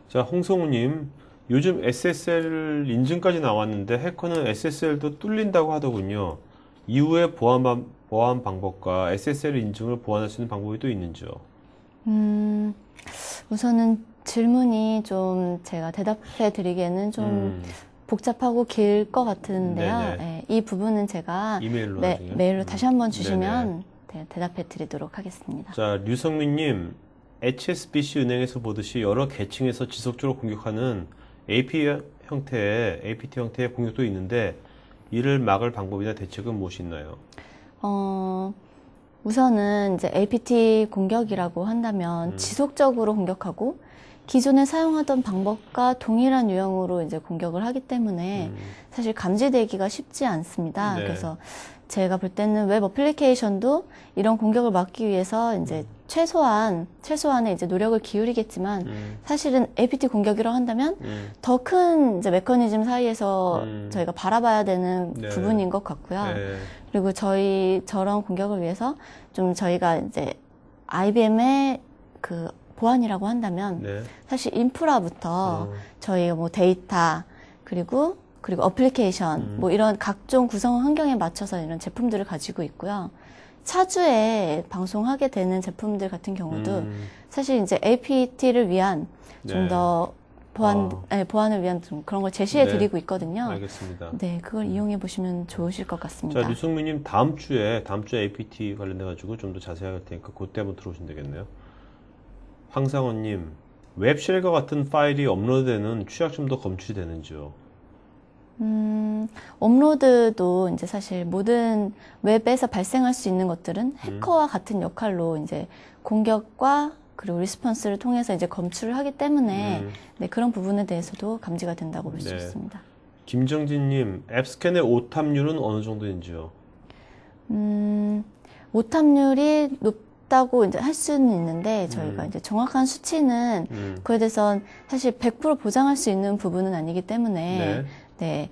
자, 홍성우님, 요즘 SSL 인증까지 나왔는데 해커는 SSL도 뚫린다고 하더군요. 이후에 보안 방법과 SSL 인증을 보완할 수 있는 방법이 또 있는지요? 우선은 질문이 좀 제가 대답해 드리기에는 좀 복잡하고 길 것 같은데요. 네, 이 부분은 제가 이메일로 메일로 다시 한번 주시면 대답해 드리도록 하겠습니다. 자, 류성민님, HSBC 은행에서 보듯이 여러 계층에서 지속적으로 공격하는 APT 형태의 공격도 있는데 이를 막을 방법이나 대책은 무엇이 있나요? 우선은 이제 APT 공격이라고 한다면 지속적으로 공격하고 기존에 사용하던 방법과 동일한 유형으로 이제 공격을 하기 때문에 사실 감지되기가 쉽지 않습니다. 네. 그래서 제가 볼 때는 웹 어플리케이션도 이런 공격을 막기 위해서 이제 최소한의 이제 노력을 기울이겠지만 사실은 APT 공격이라고 한다면 더 큰 이제 메커니즘 사이에서 저희가 바라봐야 되는 네. 부분인 것 같고요. 네. 그리고 저런 공격을 위해서 좀 저희가 이제 IBM의 보안이라고 한다면 네. 사실 인프라부터 저희가 뭐 데이터 그리고 어플리케이션 뭐 이런 각종 구성 환경에 맞춰서 이런 제품들을 가지고 있고요. 차주에 방송하게 되는 제품들 같은 경우도 사실 이제 APT를 위한 좀 더 보안을 위한 좀 그런 걸 제시해 드리고 있거든요. 알겠습니다. 네, 그걸 이용해 보시면 좋으실 것 같습니다. 자, 류승민님 다음 주에 APT 관련돼가지고 좀 더 자세하게 할 테니까 그때 한번 들어오시면 되겠네요. 황상원님, 웹쉘과 같은 파일이 업로드되는 취약점도 검출이 되는지요? 업로드도 이제 사실 모든 웹에서 발생할 수 있는 것들은 해커와 같은 역할로 이제 공격과 그리고 리스폰스를 통해서 이제 검출을 하기 때문에 네, 그런 부분에 대해서도 감지가 된다고 볼 수 있습니다. 김정진님, 앱스캔의 오탐률은 어느 정도인지요? 오탑률이 높다고 이제 할 수는 있는데 저희가 이제 정확한 수치는 그에 대해서 사실 100% 보장할 수 있는 부분은 아니기 때문에 네.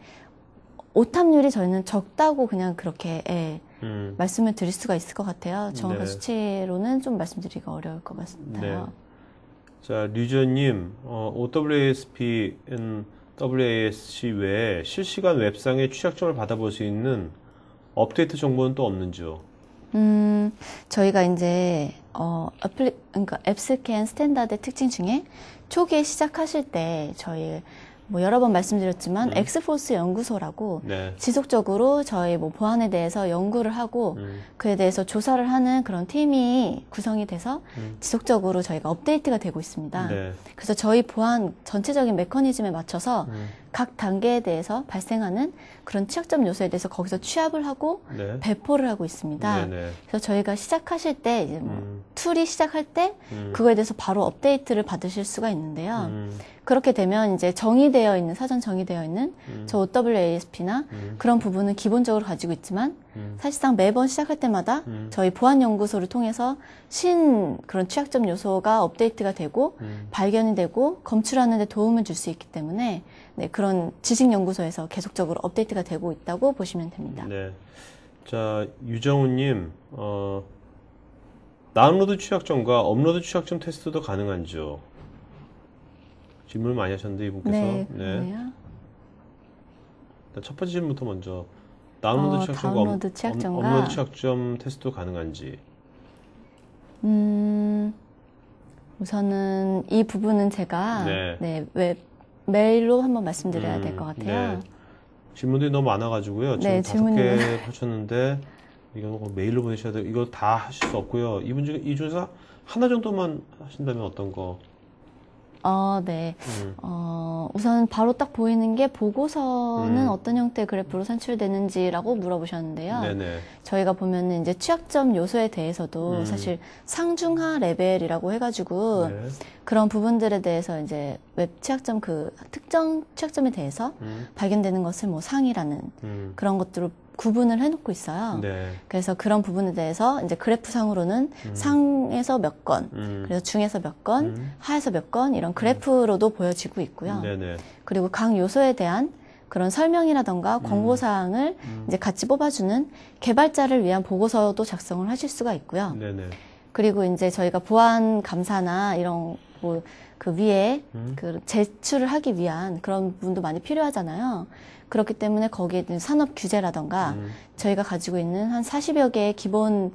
오탑률이 저희는 적다고 그냥 그렇게 말씀을 드릴 수가 있을 것 같아요. 정확한 수치로는 좀 말씀드리기가 어려울 것 같아요. 자, 류저님, OWASP, WASC 외에 실시간 웹상의 취약점을 받아볼 수 있는 업데이트 정보는 또 없는지요? 저희가 이제, 그러니까 앱스캔 스탠다드 특징 중에 초기에 시작하실 때 저희 뭐 여러 번 말씀드렸지만 엑스포스 연구소라고 지속적으로 저희 뭐 보안에 대해서 연구를 하고 그에 대해서 조사를 하는 그런 팀이 구성이 돼서 지속적으로 저희가 업데이트가 되고 있습니다. 그래서 저희 보안 전체적인 메커니즘에 맞춰서 각 단계에 대해서 발생하는 그런 취약점 요소에 대해서 거기서 취합을 하고 배포를 하고 있습니다. 그래서 저희가 시작하실 때 이제 뭐 툴이 시작할 때 그거에 대해서 바로 업데이트를 받으실 수가 있는데요. 그렇게 되면 이제 정의되어 있는 사전 정의되어 있는 저 OWASP나 그런 부분은 기본적으로 가지고 있지만 사실상 매번 시작할 때마다 저희 보안연구소를 통해서 그런 취약점 요소가 업데이트가 되고 발견이 되고 검출하는 데 도움을 줄 수 있기 때문에 그런 지식연구소에서 계속적으로 업데이트가 되고 있다고 보시면 됩니다. 자, 유정우님, 다운로드 취약점과 업로드 취약점 테스트도 가능한지요? 질문을 많이 하셨는데 이분께서 첫 번째 질문부터 먼저 다운로드 취약점과 업로드 취약점 테스트도 가능한지. 우선은 이 부분은 제가 메일로 한번 말씀드려야 될 것 같아요. 질문들이 너무 많아가지고요. 지금 5개 펼쳤는데 이거 메일로 보내셔야 돼요. 이거 다 하실 수 없고요. 이 중에서 하나 정도만 하신다면 어떤 거? 우선 바로 딱 보이는 게 보고서는 어떤 형태의 그래프로 산출되는지라고 물어보셨는데요. 저희가 보면은 이제 취약점 요소에 대해서도 사실 상중하 레벨이라고 해가지고 그런 부분들에 대해서 이제 웹 취약점 특정 취약점에 대해서 발견되는 것을 뭐 상이라는 그런 것들을 구분을 해놓고 있어요. 그래서 그런 부분에 대해서 이제 그래프상으로는 상에서 몇 건, 그래서 중에서 몇 건, 하에서 몇 건 이런 그래프로도 보여지고 있고요. 그리고 각 요소에 대한 그런 설명이라던가 권고사항을 이제 같이 뽑아주는 개발자를 위한 보고서도 작성을 하실 수가 있고요. 그리고 이제 저희가 보안 감사나 이런 뭐 그 위에 그 제출을 하기 위한 그런 부분도 많이 필요하잖아요. 그렇기 때문에 거기에 산업 규제라던가 저희가 가지고 있는 한 40여 개의 기본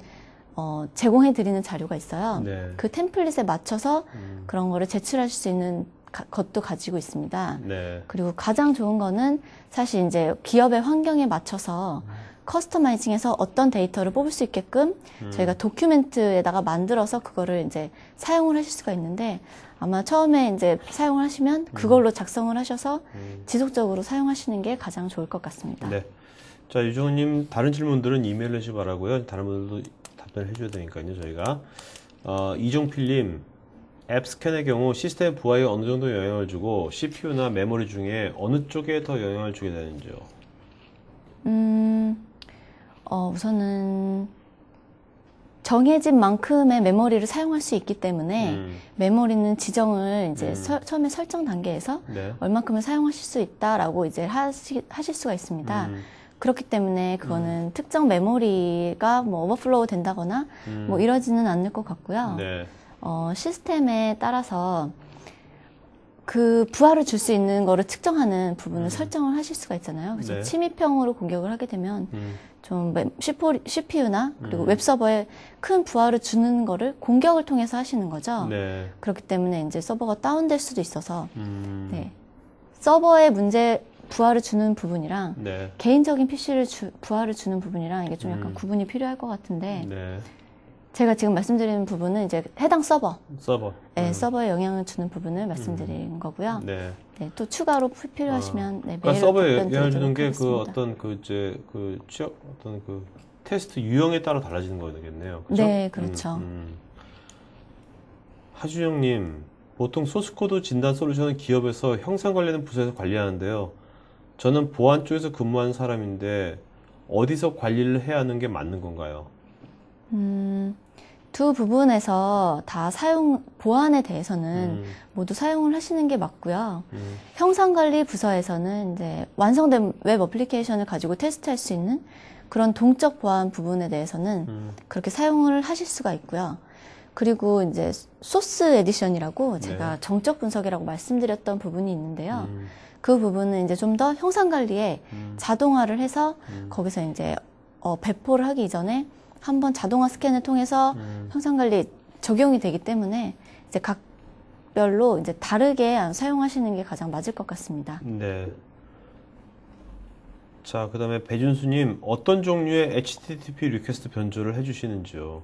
제공해드리는 자료가 있어요. 그 템플릿에 맞춰서 그런 거를 제출하실 수 있는 것도 가지고 있습니다. 그리고 가장 좋은 거는 사실 이제 기업의 환경에 맞춰서 커스터마이징해서 어떤 데이터를 뽑을 수 있게끔 저희가 도큐멘트에다가 만들어서 그거를 이제 사용을 하실 수가 있는데 아마 처음에 이제 사용을 하시면 그걸로 작성을 하셔서 지속적으로 사용하시는 게 가장 좋을 것 같습니다. 자, 유정우님 다른 질문들은 이메일로 해주시 바라고요. 다른 분들도 답변을 해줘야 되니까요, 저희가. 이종필님, 앱 스캔의 경우 시스템 부하에 어느 정도 영향을 주고 CPU나 메모리 중에 어느 쪽에 더 영향을 주게 되는지요? 우선은 정해진 만큼의 메모리를 사용할 수 있기 때문에 메모리는 지정을 이제 처음에 설정 단계에서 얼만큼을 사용하실 수 있다라고 이제 하실 수가 있습니다. 그렇기 때문에 그거는 특정 메모리가 뭐 오버플로우 된다거나 뭐 이러지는 않을 것 같고요. 시스템에 따라서 그 부하를 줄 수 있는 거를 측정하는 부분을 설정을 하실 수가 있잖아요. 그래서 침입형으로 공격을 하게 되면 좀 CPU나 그리고 웹서버에 큰 부하를 주는 거를 공격을 통해서 하시는 거죠. 그렇기 때문에 이제 서버가 다운될 수도 있어서 서버에 부하를 주는 부분이랑 개인적인 PC를 부하를 주는 부분이랑 이게 좀 약간 구분이 필요할 것 같은데 제가 지금 말씀드리는 부분은 이제 해당 서버에 영향을 주는 부분을 말씀드린 거고요. 또 추가로 필요하시면 그러니까 서버에 영향을 주는 게 그 테스트 유형에 따라 달라지는 거겠네요. 그렇죠? 네, 그렇죠. 하주영님, 보통 소스코드 진단 솔루션은 기업에서 형상 관련된 부서에서 관리하는데요. 저는 보안 쪽에서 근무하는 사람인데 어디서 관리를 해야 하는 게 맞는 건가요? 두 부분에서 다 보안에 대해서는 모두 사용을 하시는 게 맞고요. 형상관리 부서에서는 이제 완성된 웹 어플리케이션을 가지고 테스트할 수 있는 그런 동적 보안 부분에 대해서는 그렇게 사용을 하실 수가 있고요. 그리고 이제 소스 에디션이라고 제가 네. 정적 분석이라고 말씀드렸던 부분이 있는데요. 그 부분은 이제 좀 더 형상관리에 자동화를 해서 거기서 이제 배포를 하기 이전에 한번 자동화 스캔을 통해서 형상관리 적용이 되기 때문에 이제 각별로 이제 다르게 사용하시는 게 가장 맞을 것 같습니다. 네. 자, 그 다음에 배준수님, 어떤 종류의 HTTP 리퀘스트 변조를 해주시는지요?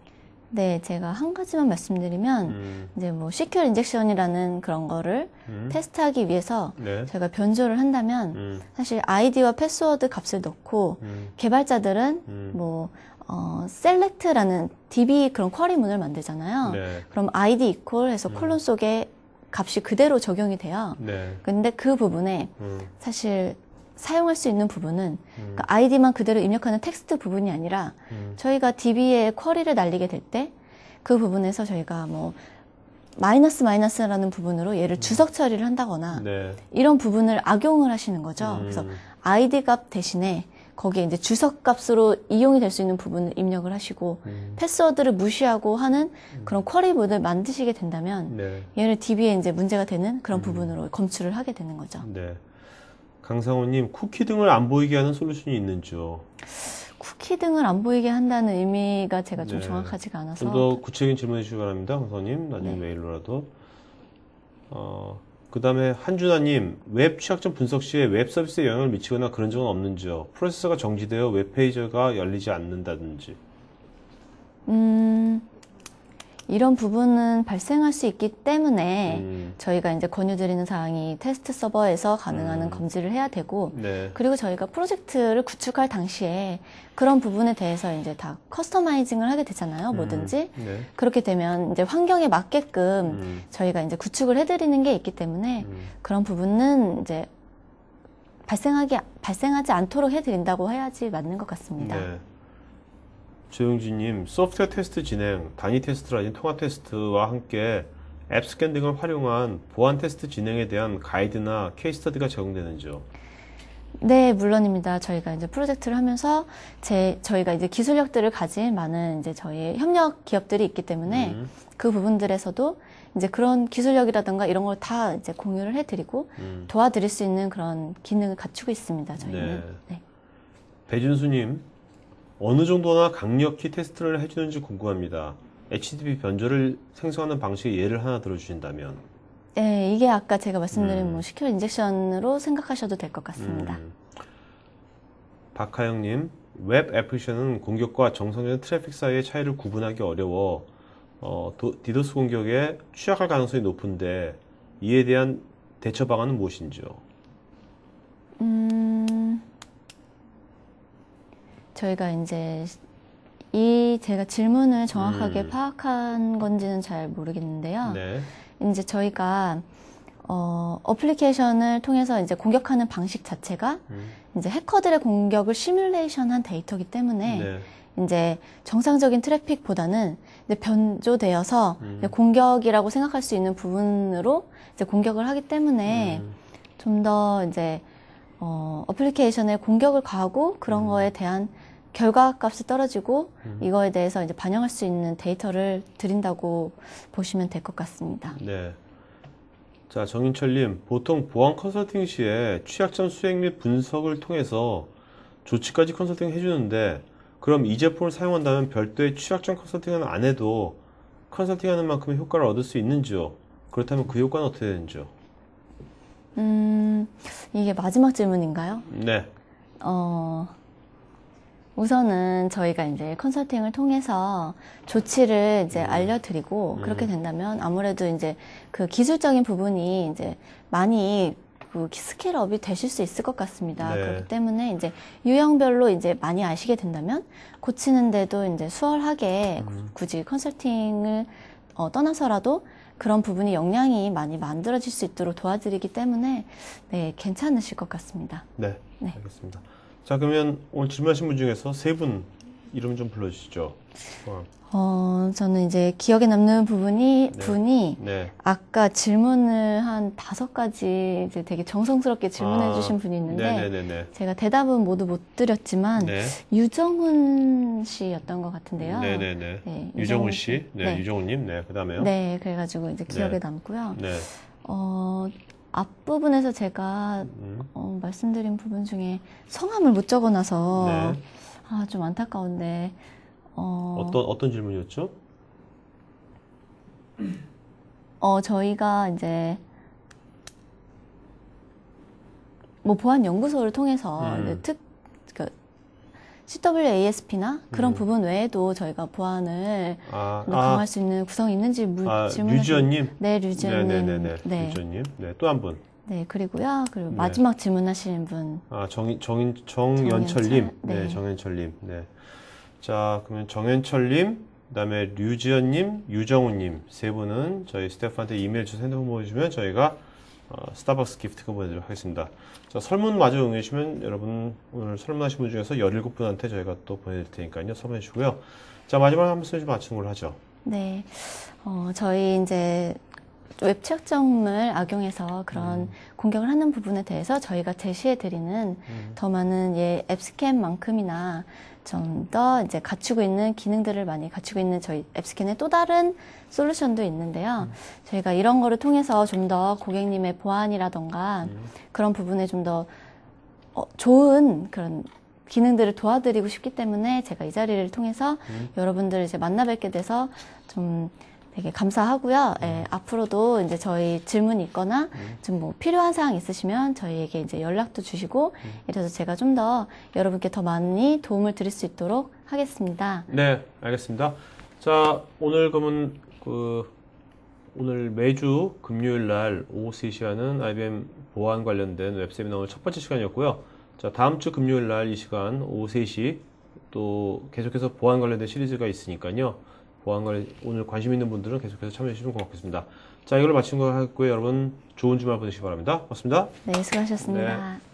네, 제가 한 가지만 말씀드리면 이제 뭐 시큐어 인젝션이라는 그런 거를 테스트하기 위해서 네. 저희가 변조를 한다면 사실 아이디와 패스워드 값을 넣고 개발자들은 뭐 select라는 DB 그런 쿼리문을 만들잖아요. 네. 그럼 ID 이퀄 해서 콜론 속에 값이 그대로 적용이 돼요. 네. 근데 그 부분에 사실 사용할 수 있는 부분은 그러니까 아이디만 그대로 입력하는 텍스트 부분이 아니라 저희가 DB에 쿼리를 날리게 될 때 그 부분에서 저희가 뭐 마이너스라는 부분으로 얘를 주석 처리를 한다거나 네. 이런 부분을 악용을 하시는 거죠. 그래서 아이디 값 대신에 거기에 이제 주석 값으로 이용이 될 수 있는 부분을 입력을 하시고 패스워드를 무시하고 하는 그런 쿼리문을 만드시게 된다면 네. 얘를 DB에 이제 문제가 되는 그런 부분으로 검출을 하게 되는 거죠. 네. 강상우님, 쿠키 등을 안 보이게 하는 솔루션이 있는지요? 쿠키 등을 안 보이게 한다는 의미가 제가 좀 네. 정확하지가 않아서 좀 더 구체적인 질문해 주시기 바랍니다, 강상우님. 나중에 네. 메일로라도. 그 다음에 한준하님, 웹 취약점 분석 시에 웹 서비스에 영향을 미치거나 그런 적은 없는지요? 프로세서가 정지되어 웹 페이지가 열리지 않는다든지. 이런 부분은 발생할 수 있기 때문에 저희가 이제 권유드리는 사항이 테스트 서버에서 가능한 검지를 해야 되고 네. 그리고 저희가 프로젝트를 구축할 당시에 그런 부분에 대해서 이제 다 커스터마이징을 하게 되잖아요, 뭐든지. 네. 그렇게 되면 이제 환경에 맞게끔 저희가 이제 구축을 해드리는 게 있기 때문에 그런 부분은 이제 발생하지 않도록 해드린다고 해야지 맞는 것 같습니다. 네. 조영진님, 소프트웨어 테스트 진행, 단위 테스트라든지 통합 테스트와 함께 앱 스캔 등을 활용한 보안 테스트 진행에 대한 가이드나 케이스 스터디가 제공되는지요? 네, 물론입니다. 저희가 이제 프로젝트를 하면서 저희가 이제 기술력들을 가진 많은 이제 저희 협력 기업들이 있기 때문에 그 부분들에서도 이제 그런 기술력이라든가 이런 걸 다 이제 공유를 해드리고 도와드릴 수 있는 그런 기능을 갖추고 있습니다. 저희는. 네. 네. 배준수님, 어느 정도나 강력히 테스트를 해주는지 궁금합니다. HTTP 변조를 생성하는 방식의 예를 하나 들어주신다면. 네, 이게 아까 제가 말씀드린 뭐 시큐어 인젝션으로 생각하셔도 될 것 같습니다. 박하영님, 웹 애플리케이션은 공격과 정상적인 트래픽 사이의 차이를 구분하기 어려워 디도스 공격에 취약할 가능성이 높은데 이에 대한 대처 방안은 무엇인지요? 저희가 이제 제가 질문을 정확하게 파악한 건지는 잘 모르겠는데요. 네. 이제 저희가 어플리케이션을 통해서 이제 공격하는 방식 자체가 이제 해커들의 공격을 시뮬레이션한 데이터이기 때문에 네. 이제 정상적인 트래픽보다는 이제 변조되어서 이제 공격이라고 생각할 수 있는 부분으로 이제 공격을 하기 때문에 좀 더 이제 어플리케이션에 공격을 가하고 그런 거에 대한 결과값이 떨어지고 이거에 대해서 이제 반영할 수 있는 데이터를 드린다고 보시면 될 것 같습니다. 네. 자, 정인철님, 보통 보안 컨설팅 시에 취약점 수행 및 분석을 통해서 조치까지 컨설팅 해주는데, 그럼 이 제품을 사용한다면 별도의 취약점 컨설팅은 안 해도 컨설팅하는 만큼의 효과를 얻을 수 있는지요? 그렇다면 그 효과는 어떻게 되는지요? 이게 마지막 질문인가요? 네. 우선은 저희가 이제 컨설팅을 통해서 조치를 이제 알려드리고 그렇게 된다면 아무래도 이제 그 기술적인 부분이 이제 많이 그 스케일업이 되실 수 있을 것 같습니다. 네. 그렇기 때문에 이제 유형별로 이제 많이 아시게 된다면 고치는데도 이제 수월하게 굳이 컨설팅을 떠나서라도 그런 부분이 역량이 많이 만들어질 수 있도록 도와드리기 때문에 네, 괜찮으실 것 같습니다. 네. 네. 알겠습니다. 자, 그러면 오늘 질문하신 분 중에서 세 분 이름 좀 불러주시죠. 저는 이제 기억에 남는 부분이, 네. 분이 네. 아까 질문을 한 5가지 이제 되게 정성스럽게 질문해 주신 분이 있는데, 네네네네. 제가 대답은 모두 못 드렸지만, 네. 유정훈 씨였던 것 같은데요. 네네네. 네, 유정훈 씨. 네, 네. 유정훈님. 네, 그 다음에요. 네, 그래가지고 이제 기억에 네. 남고요. 네. 앞부분에서 제가 말씀드린 부분 중에 성함을 못 적어놔서 네. 좀 안타까운데 어떤 질문이었죠? 저희가 이제 뭐 보안 연구소를 통해서 이제 CWASP나 그런 부분 외에도 저희가 보안을 강화할 수 있는 구성이 있는지 질문을 류지연님? 네, 류지연님. 네네네네. 네. 류지연님. 네, 또 한 분. 네, 그리고요. 그리고 네. 마지막 질문하시는 분. 정연철님. 네, 네. 정연철님. 네. 자, 그러면 정연철님, 그 다음에 류지연님, 유정우님 세 분은 저희 스태프한테 이메일 주소 핸드폰 보내주시면 저희가 스타벅스 기프트권 보내드리도록 하겠습니다. 자, 설문 마저 응해주시면 여러분 오늘 설문하신 분 중에서 17분한테 저희가 또 보내드릴 테니까요. 설문해 주시고요. 자, 마지막 한 말씀 좀 맞추는 걸로 하죠. 네. 저희 이제 웹 취약점을 악용해서 그런 공격을 하는 부분에 대해서 저희가 제시해 드리는 더 많은 앱스캔만큼이나 좀 더 이제 갖추고 있는 기능들을 많이 갖추고 있는 저희 앱스캔의 또 다른 솔루션도 있는데요. 저희가 이런 거를 통해서 좀 더 고객님의 보안이라던가 그런 부분에 좀 더 좋은 그런 기능들을 도와드리고 싶기 때문에 제가 이 자리를 통해서 여러분들을 이제 만나 뵙게 돼서 좀 되게 감사하고요. 예, 앞으로도 이제 저희 질문이 있거나 좀 뭐 필요한 사항 있으시면 저희에게 이제 연락도 주시고 이래서 제가 좀 더 여러분께 더 많이 도움을 드릴 수 있도록 하겠습니다. 네, 알겠습니다. 자, 오늘 그러면 오늘 매주 금요일 날 오후 3시 하는 IBM 보안 관련된 웹세미나 오늘 첫 번째 시간이었고요. 자, 다음 주 금요일 날 이 시간 오후 3시 또 계속해서 보안 관련된 시리즈가 있으니까요. 오늘 관심 있는 분들은 계속해서 참여해 주시면 고맙겠습니다. 자, 이걸 마친 거 하고요. 여러분 좋은 주말 보내시기 바랍니다. 고맙습니다. 네, 수고하셨습니다. 네.